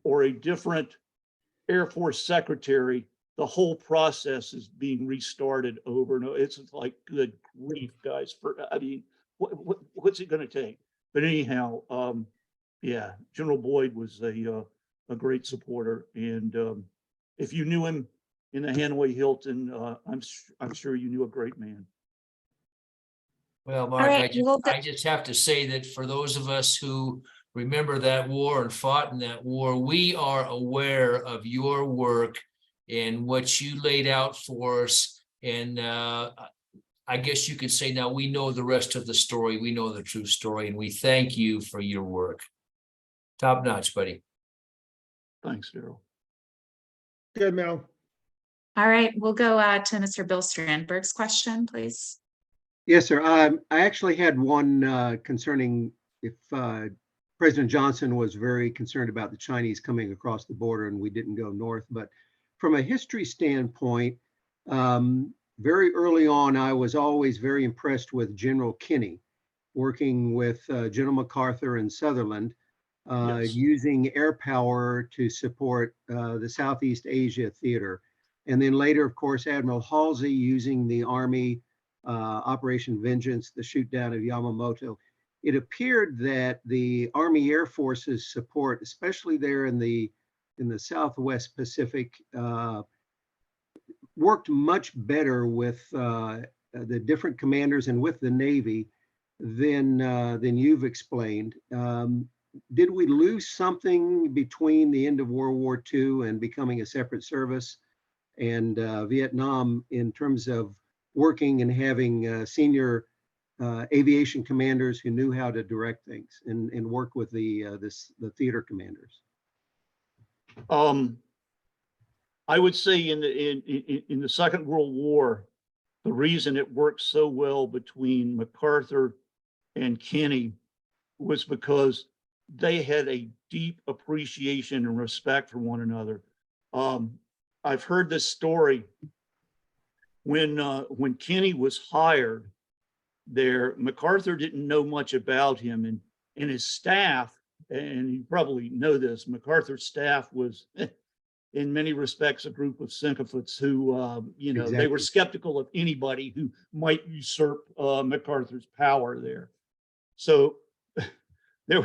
or a different Air Force secretary, the whole process is being restarted over and over. It's like, good grief, guys. I mean, what's it going to take? But anyhow, yeah, General Boyd was a great supporter, and if you knew him in the Hanoi Hilton, I'm sure you knew a great man. Well, Mark, right, I just have to say that for those of us who remember that war and fought in that war, we are aware of your work and what you laid out for us. And I guess you could say now we know the rest of the story. We know the true story, and we thank you for your work. Top notch, buddy. Thanks, Daryl. Good, Mel. All right, we'll go to Mr. Bill Strandberg's question, please. Yes, sir. I actually had one concerning if President Johnson was very concerned about the Chinese coming across the border and we didn't go north. But from a history standpoint, very early on, I was always very impressed with General Kinney, working with General MacArthur and Sutherland, Yes. using air power to support the Southeast Asia theater. And then later, of course, Admiral Halsey using the Army Operation Vengeance, the shoot down of Yamamoto. It appeared that the Army Air Force's support, especially there in the Southwest Pacific, worked much better with the different commanders and with the Navy than you've explained. Did we lose something between the end of World War II and becoming a separate service and Vietnam in terms of working and having senior aviation commanders who knew how to direct things and work with the theater commanders? I would say in the Second World War, the reason it worked so well between MacArthur and Kinney was because they had a deep appreciation and respect for one another. I've heard this story when Kinney was hired there, MacArthur didn't know much about him, and his staff, and you probably know this, MacArthur's staff was in many respects a group of sycophants who, they were Exactly. skeptical of anybody who might usurp MacArthur's power there. So there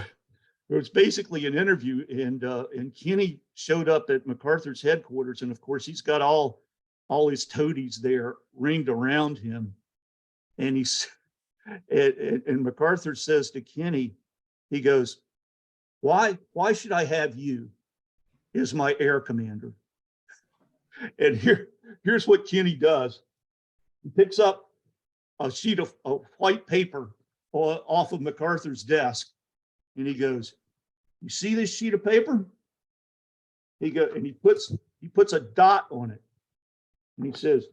was basically an interview, and Kinney showed up at MacArthur's headquarters, and of course he's got all his toadies there ringed around him, and and MacArthur says to Kinney, he goes, why should I have you as my air commander? And here's what Kinney does. He picks up a sheet of white paper off of MacArthur's desk, and he goes, you see this sheet of paper? He puts a dot on it. And he says,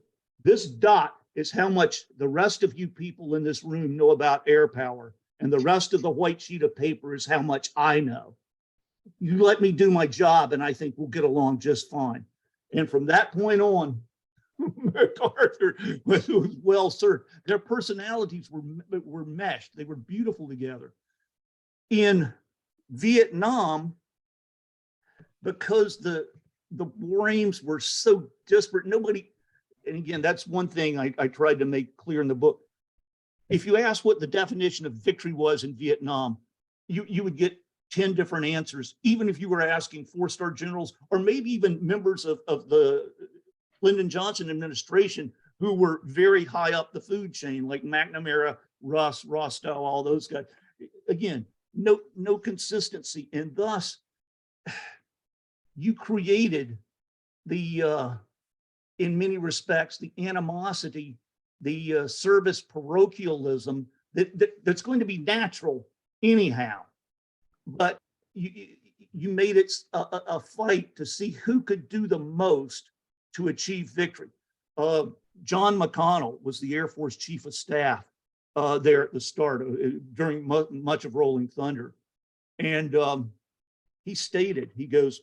this dot is how much the rest of you people in this room know about air power. And the rest of the white sheet of paper is how much I know. You let me do my job and I think we'll get along just fine. And from that point on, MacArthur was well served. Their personalities were meshed. They were beautiful together. In Vietnam, because the war aims were so disparate, nobody, and again, that's one thing I tried to make clear in the book. If you ask what the definition of victory was in Vietnam, you would get 10 different answers, even if you were asking 4-star generals or maybe even members of the Lyndon Johnson administration who were very high up the food chain, like McNamara, Russ, Rostow, all those guys. Again, no consistency, and thus you created the in many respects the animosity, the service parochialism that's going to be natural anyhow, but you made it a fight to see who could do the most to achieve victory. John McConnell was the Air Force Chief of Staff there at the start during much of Rolling Thunder, and he stated, he goes,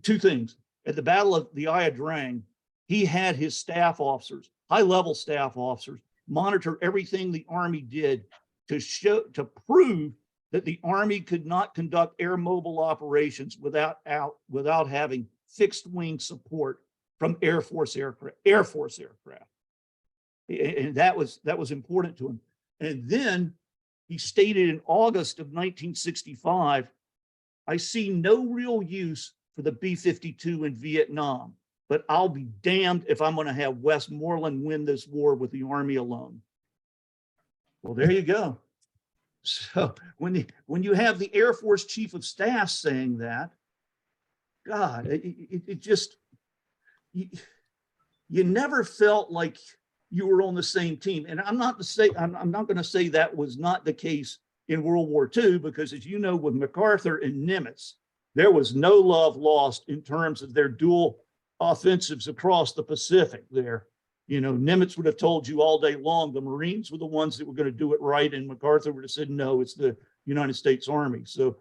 two things. At the Battle of the Ia Drang, he had his staff officers, high-level staff officers, monitor everything the Army did to prove that the Army could not conduct air mobile operations without having fixed wing support from Air Force aircraft. And that was important to him. And then he stated in August of 1965, I see no real use for the B-52 in Vietnam, but I'll be damned if I'm going to have Westmoreland win this war with the Army alone. Well, there you go. So when you have the Air Force Chief of Staff saying that, God, it just, you never felt like you were on the same team. And I'm not going to say that was not the case in World War II, because as you know, with MacArthur and Nimitz, there was no love lost in terms of their dual offensives across the Pacific there. You know, Nimitz would have told you all day long the Marines were the ones that were going to do it right, and MacArthur would have said, no, it's the United States Army. So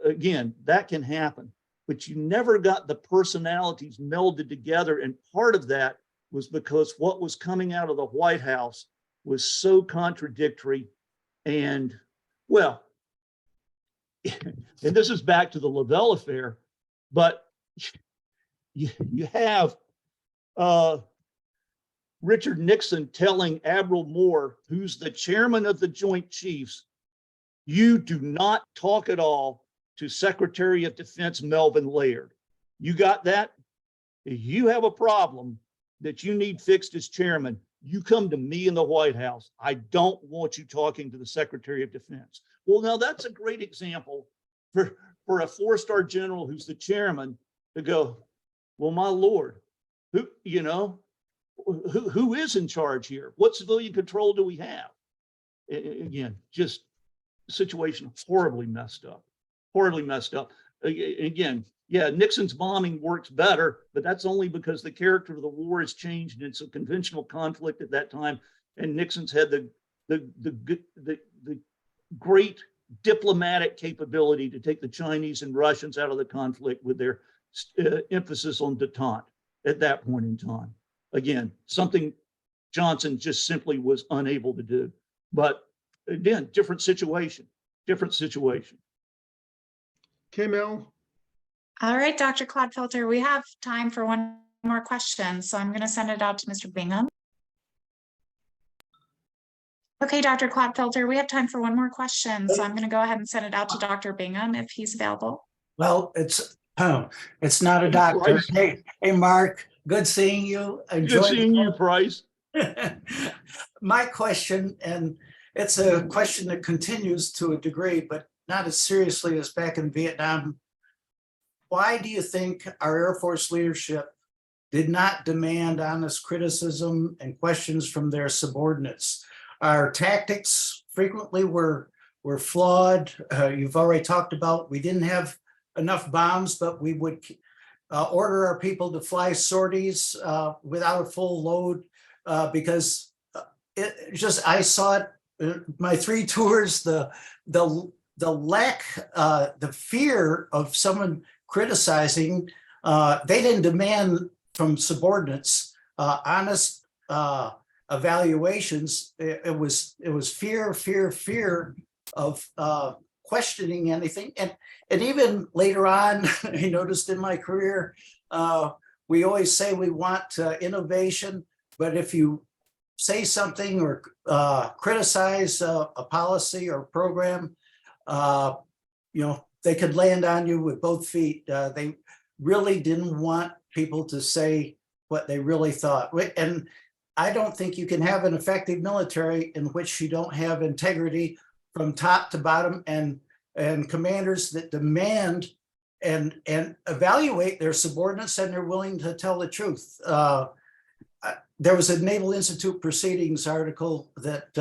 again, that can happen, but you never got the personalities melded together. And part of that was because what was coming out of the White House was so contradictory. And well, and this is back to the Lavelle affair, but you have Richard Nixon telling Admiral Moore, who's the chairman of the Joint Chiefs, you do not talk at all to Secretary of Defense Melvin Laird. You got that? If you have a problem that you need fixed as chairman, you come to me in the White House. I don't want you talking to the Secretary of Defense. Well, now that's a great example for a four-star general who's the chairman to go, well, my Lord, who, you know, who is in charge here? What civilian control do we have? Again, just situation horribly messed up, horribly messed up. Again, yeah, Nixon's bombing works better, but that's only because the character of the war has changed and it's a conventional conflict at that time. And Nixon's had the great diplomatic capability to take the Chinese and Russians out of the conflict with their emphasis on détente at that point in time. Again, something Johnson just simply was unable to do. But again, different situation, different situation. Okay, Mel. All right, Dr. Clodfelter, we have time for one more question, so I'm going to send it out to Mr. Bingham. Okay, Dr. Clodfelter, we have time for one more question, so I'm going to go ahead and send it out to Dr. Bingham if he's available. Well, it's not a doctor. Hey, Mark, good seeing you. Good seeing you, Price. My question, and it's a question that continues to a degree, but not as seriously as back in Vietnam. Why do you think our Air Force leadership did not demand honest criticism and questions from their subordinates? Our tactics frequently were flawed. You've already talked about we didn't have enough bombs, but we would order our people to fly sorties without a full load because it just, I saw it, my 3 tours, the lack, the fear of someone criticizing, they didn't demand from subordinates honest evaluations. It was fear of questioning anything. And even later on, I noticed in my career, we always say we want innovation, but if you say something or criticize a policy or program, you know, they could land on you with both feet. They really didn't want people to say what they really thought. And I don't think you can have an effective military in which you don't have integrity from top to bottom and commanders that demand and evaluate their subordinates and they're willing to tell the truth. There was a Naval Institute Proceedings article that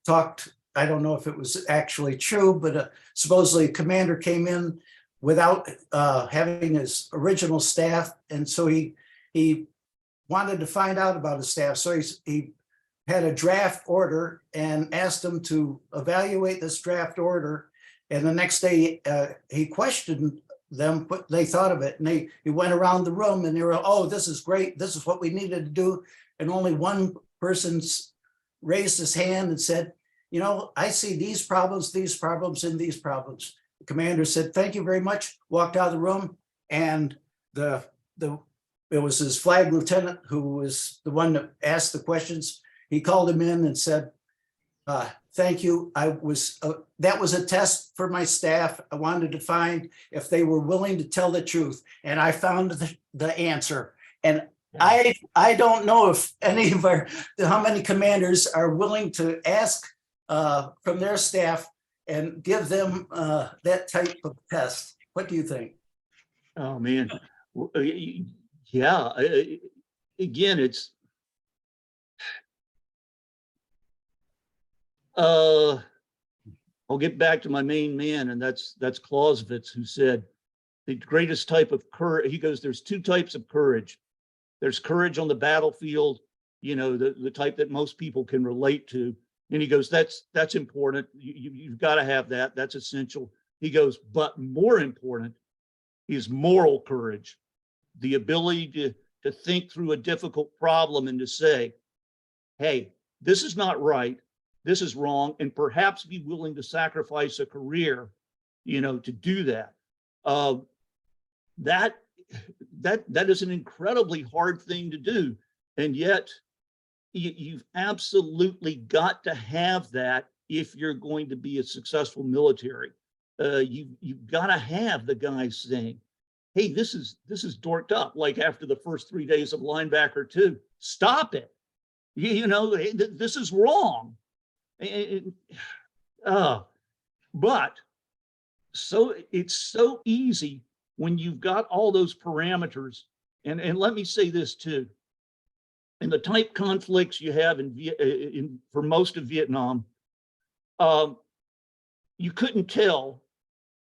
talked, I don't know if it was actually true, but supposedly a commander came in without having his original staff. And so he wanted to find out about his staff. So he had a draft order and asked them to evaluate this draft order. And the next day he questioned them what they thought of it. And he went around the room and they were, oh, this is great. This is what we needed to do. And only one person raised his hand and said, you know, I see these problems, and these problems. The commander said, thank you very much, walked out of the room. And it was his flag lieutenant who was the one that asked the questions. He called him in and said, thank you. That was a test for my staff. I wanted to find if they were willing to tell the truth. And I found the answer. And I don't know if any of how many commanders are willing to ask from their staff and give them that type of test. What do you think? Oh, man. Yeah. Again, I'll get back to my main man, and that's Clausewitz, who said, the greatest type of courage. He goes, there's two types of courage. There's courage on the battlefield, you know, the type that most people can relate to. And he goes, that's important. You've got to have that. That's essential. He goes, but more important is moral courage, the ability to think through a difficult problem and to say, hey, this is not right. This is wrong. And perhaps be willing to sacrifice a career, you know, to do that. That is an incredibly hard thing to do. And yet you've absolutely got to have that if you're going to be a successful military. You've got to have the guys saying, hey, this is dorked up. Like after the first 3 days of linebacker 2, stop it. You know, this is wrong. But so it's so easy when you've got all those parameters. And let me say this too. In the type conflicts you have for most of Vietnam, you couldn't tell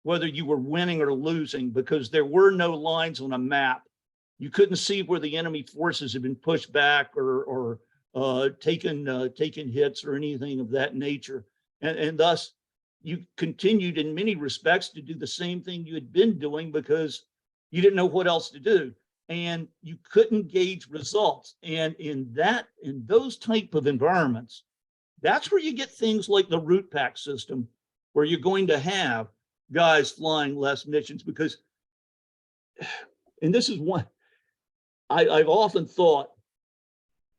whether you were winning or losing because there were no lines on a map. You couldn't see where the enemy forces had been pushed back or taken hits or anything of that nature. And thus, you continued in many respects to do the same thing you had been doing because you didn't know what else to do. And you couldn't gauge results. And in those type of environments, that's where you get things like the route pack system, where you're going to have guys flying less missions because, and this is one, I've often thought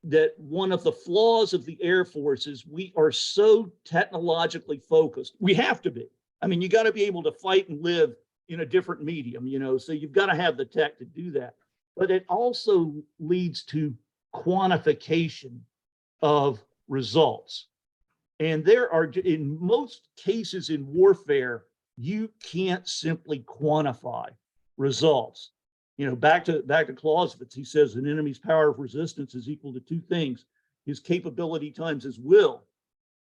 that one of the flaws of the Air Force is we are so technologically focused. We have to be. I mean, you got to be able to fight and live in a different medium, you know, so you've got to have the tech to do that. But it also leads to quantification of results. And there are, in most cases in warfare, you can't simply quantify results. You know, back to Clodfelter, he says an enemy's power of resistance is equal to two things: his capability times his will.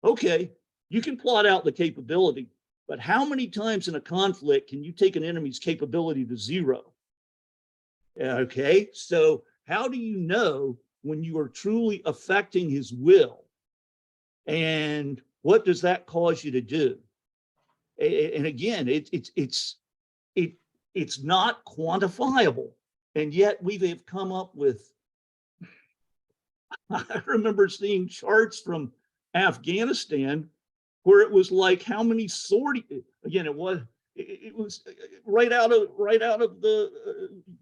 Okay, you can plot out the capability, but how many times in a conflict can you take an enemy's capability to zero? Okay, so how do you know when you are truly affecting his will? And what does that cause you to do? And again, it's not quantifiable. And yet we have come up with, I remember seeing charts from Afghanistan where it was like how many sorties, again, it was right out of the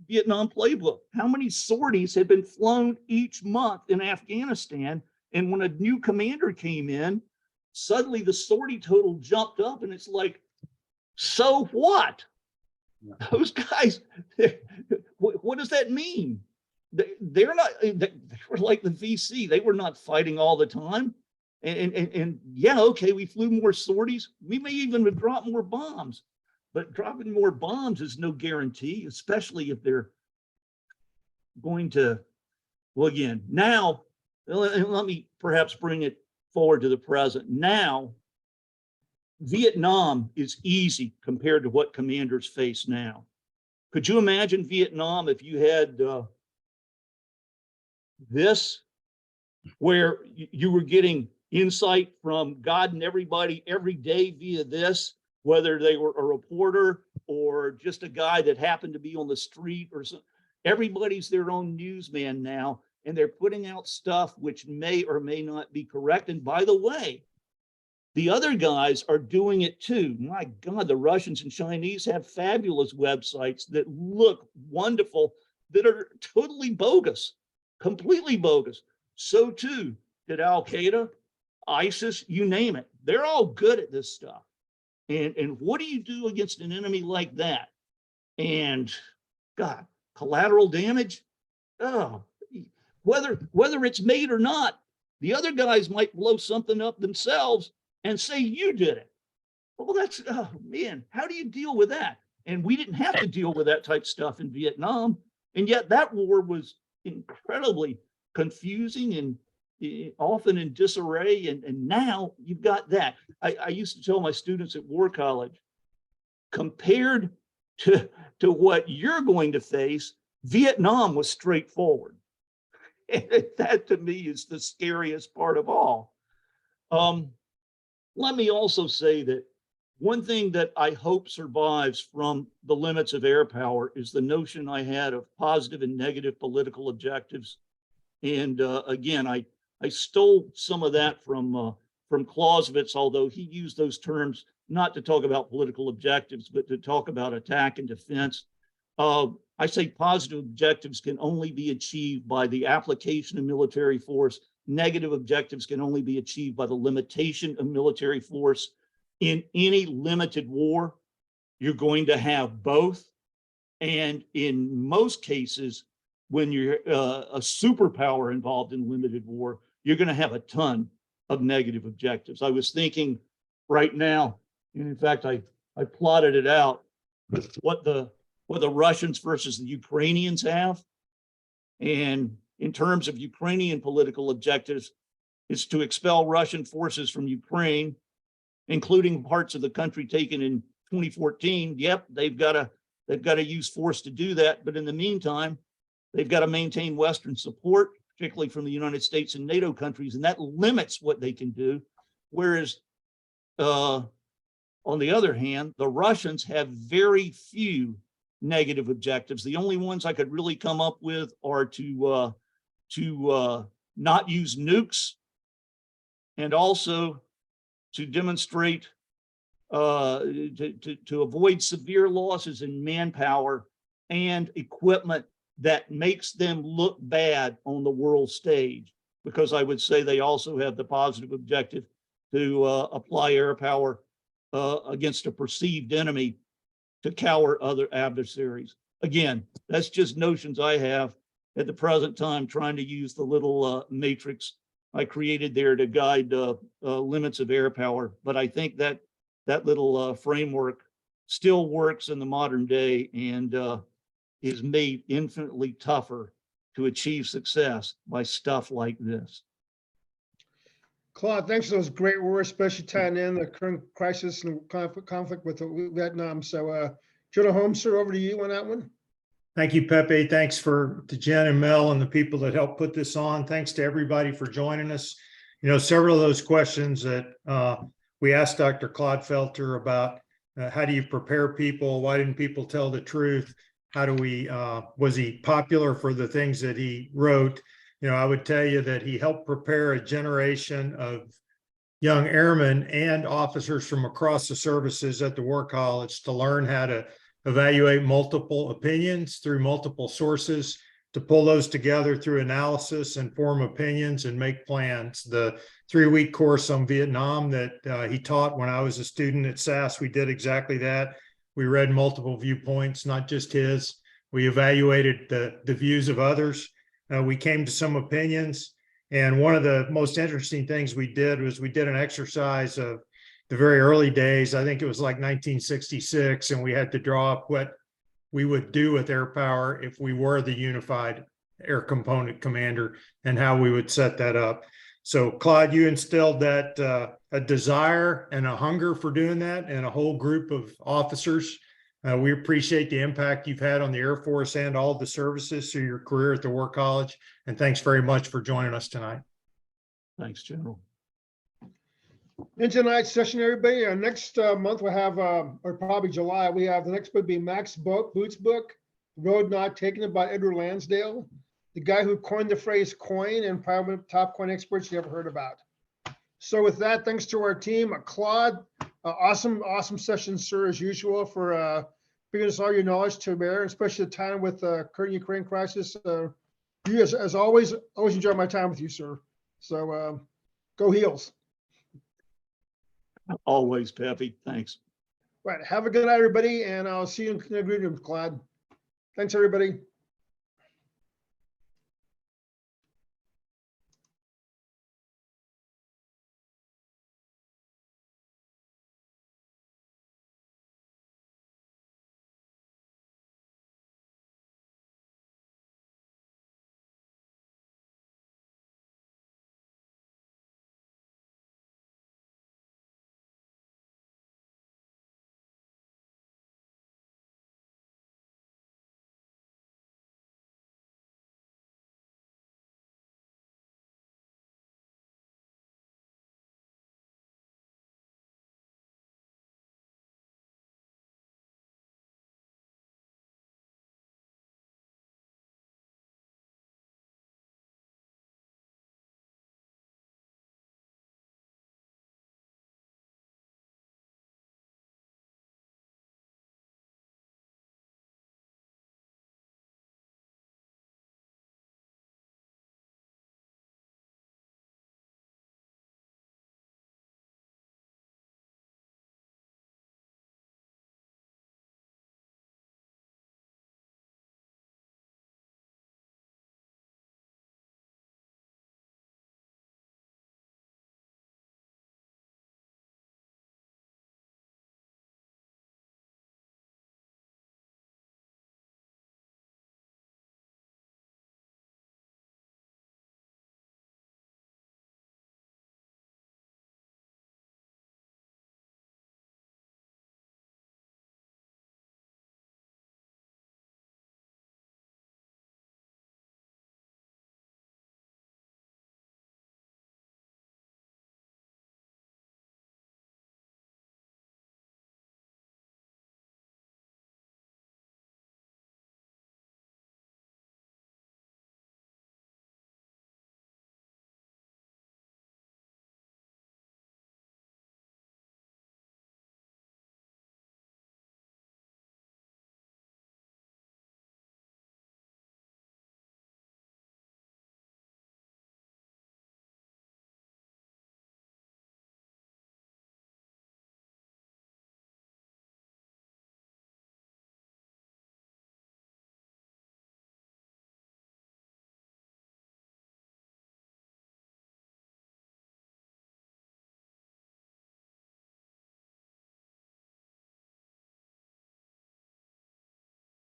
Vietnam playbook. How many sorties had been flown each month in Afghanistan? And when a new commander came in, suddenly the sortie total jumped up, and it's like, so what? Yeah. Those guys, what does that mean? They're not, they were like the VC. They were not fighting all the time. And yeah, okay, we flew more sorties. We may even have dropped more bombs. But dropping more bombs is no guarantee, especially if they're going to, well, again, now, let me perhaps bring it forward to the present. Now, Vietnam is easy compared to what commanders face now. Could you imagine Vietnam if you had this, where you were getting insight from God and everybody every day via this, whether they were a reporter or just a guy that happened to be on the street or something? Everybody's their own newsman now, and they're putting out stuff which may or may not be correct. And by the way, the other guys are doing it too. My God, the Russians and Chinese have fabulous websites that look wonderful that are totally bogus, completely bogus. So too did Al-Qaeda, ISIS, you name it. They're all good at this stuff. And what do you do against an enemy like that? And God, collateral damage? Oh, whether it's made or not, the other guys might blow something up themselves and say you did it. Well, that's, oh man, how do you deal with that? And we didn't have to deal with that type of stuff in Vietnam. And yet that war was incredibly confusing and often in disarray. And now you've got that. I used to tell my students at War College, compared to what you're going to face, Vietnam was straightforward. And that to me is the scariest part of all. Let me also say that one thing that I hope survives from the limits of air power is the notion I had of positive and negative political objectives. And again, I stole some of that from Clausewitz, although he used those terms not to talk about political objectives, but to talk about attack and defense. I say positive objectives can only be achieved by the application of military force. Negative objectives can only be achieved by the limitation of military force. In any limited war, you're going to have both. And in most cases, when you're a superpower involved in limited war, you're going to have a ton of negative objectives. I was thinking right now, and in fact, I plotted it out, what the Russians versus the Ukrainians have. And in terms of Ukrainian political objectives, is to expel Russian forces from Ukraine, including parts of the country taken in 2014. Yep, they've got to use force to do that. But in the meantime, they've got to maintain Western support, particularly from the United States and NATO countries, and that limits what they can do. Whereas, on the other hand, the Russians have very few negative objectives. The only ones I could really come up with are to not use nukes, and also to demonstrate to avoid severe losses in manpower and equipment that makes them look bad on the world stage. Because I would say they also have the positive objective to apply air power against a perceived enemy to cower other adversaries. Again, that's just notions I have at the present time, trying to use the little matrix I created there to guide limits of air power. But I think that little framework still works in the modern day and is made infinitely tougher to achieve success by stuff like this. Claude, thanks for those great words, especially tying in the current crisis and conflict with Vietnam. So, Jonah Holmes, sir, over to you on that one. Thank you, Pepe. Thanks to Jen and Mel and the people that helped put this on. Thanks to everybody for joining us. You know, several of those questions that we asked Dr. Clodfelter about, how do you prepare people? Why didn't people tell the truth? How do we, was he popular for the things that he wrote? You know, I would tell you that he helped prepare a generation of young airmen and officers from across the services at the War College to learn how to evaluate multiple opinions through multiple sources, to pull those together through analysis and form opinions and make plans. The 3-week course on Vietnam that he taught when I was a student at SAS, we did exactly that. We read multiple viewpoints, not just his. We evaluated the views of others. We came to some opinions. And one of the most interesting things we did was we did an exercise of the very early days. I think it was like 1966, and we had to draw up what we would do with air power if we were the unified air component commander and how we would set that up. So Claude, you instilled that a desire and a hunger for doing that in a whole group of officers. We appreciate the impact you've had on the Air Force and all the services through your career at the War College. And thanks very much for joining us tonight. Thanks, General. In tonight's session, everybody, next month we'll have, or probably July, we have the next book being Max Booth's book, Road Not Taken, by Edward Lansdale, the guy who coined the phrase coin and probably top coin experts you ever heard about. So with that, thanks to our team, Claude, awesome session, sir, as usual, for bringing us all your knowledge to bear, especially the time with the current Ukraine crisis. You, as always enjoy my time with you, sir. So go Heels. Always, Peppy. Thanks. Right. Have a good night, everybody, and I'll see you in the green room, Claude. Thanks, everybody.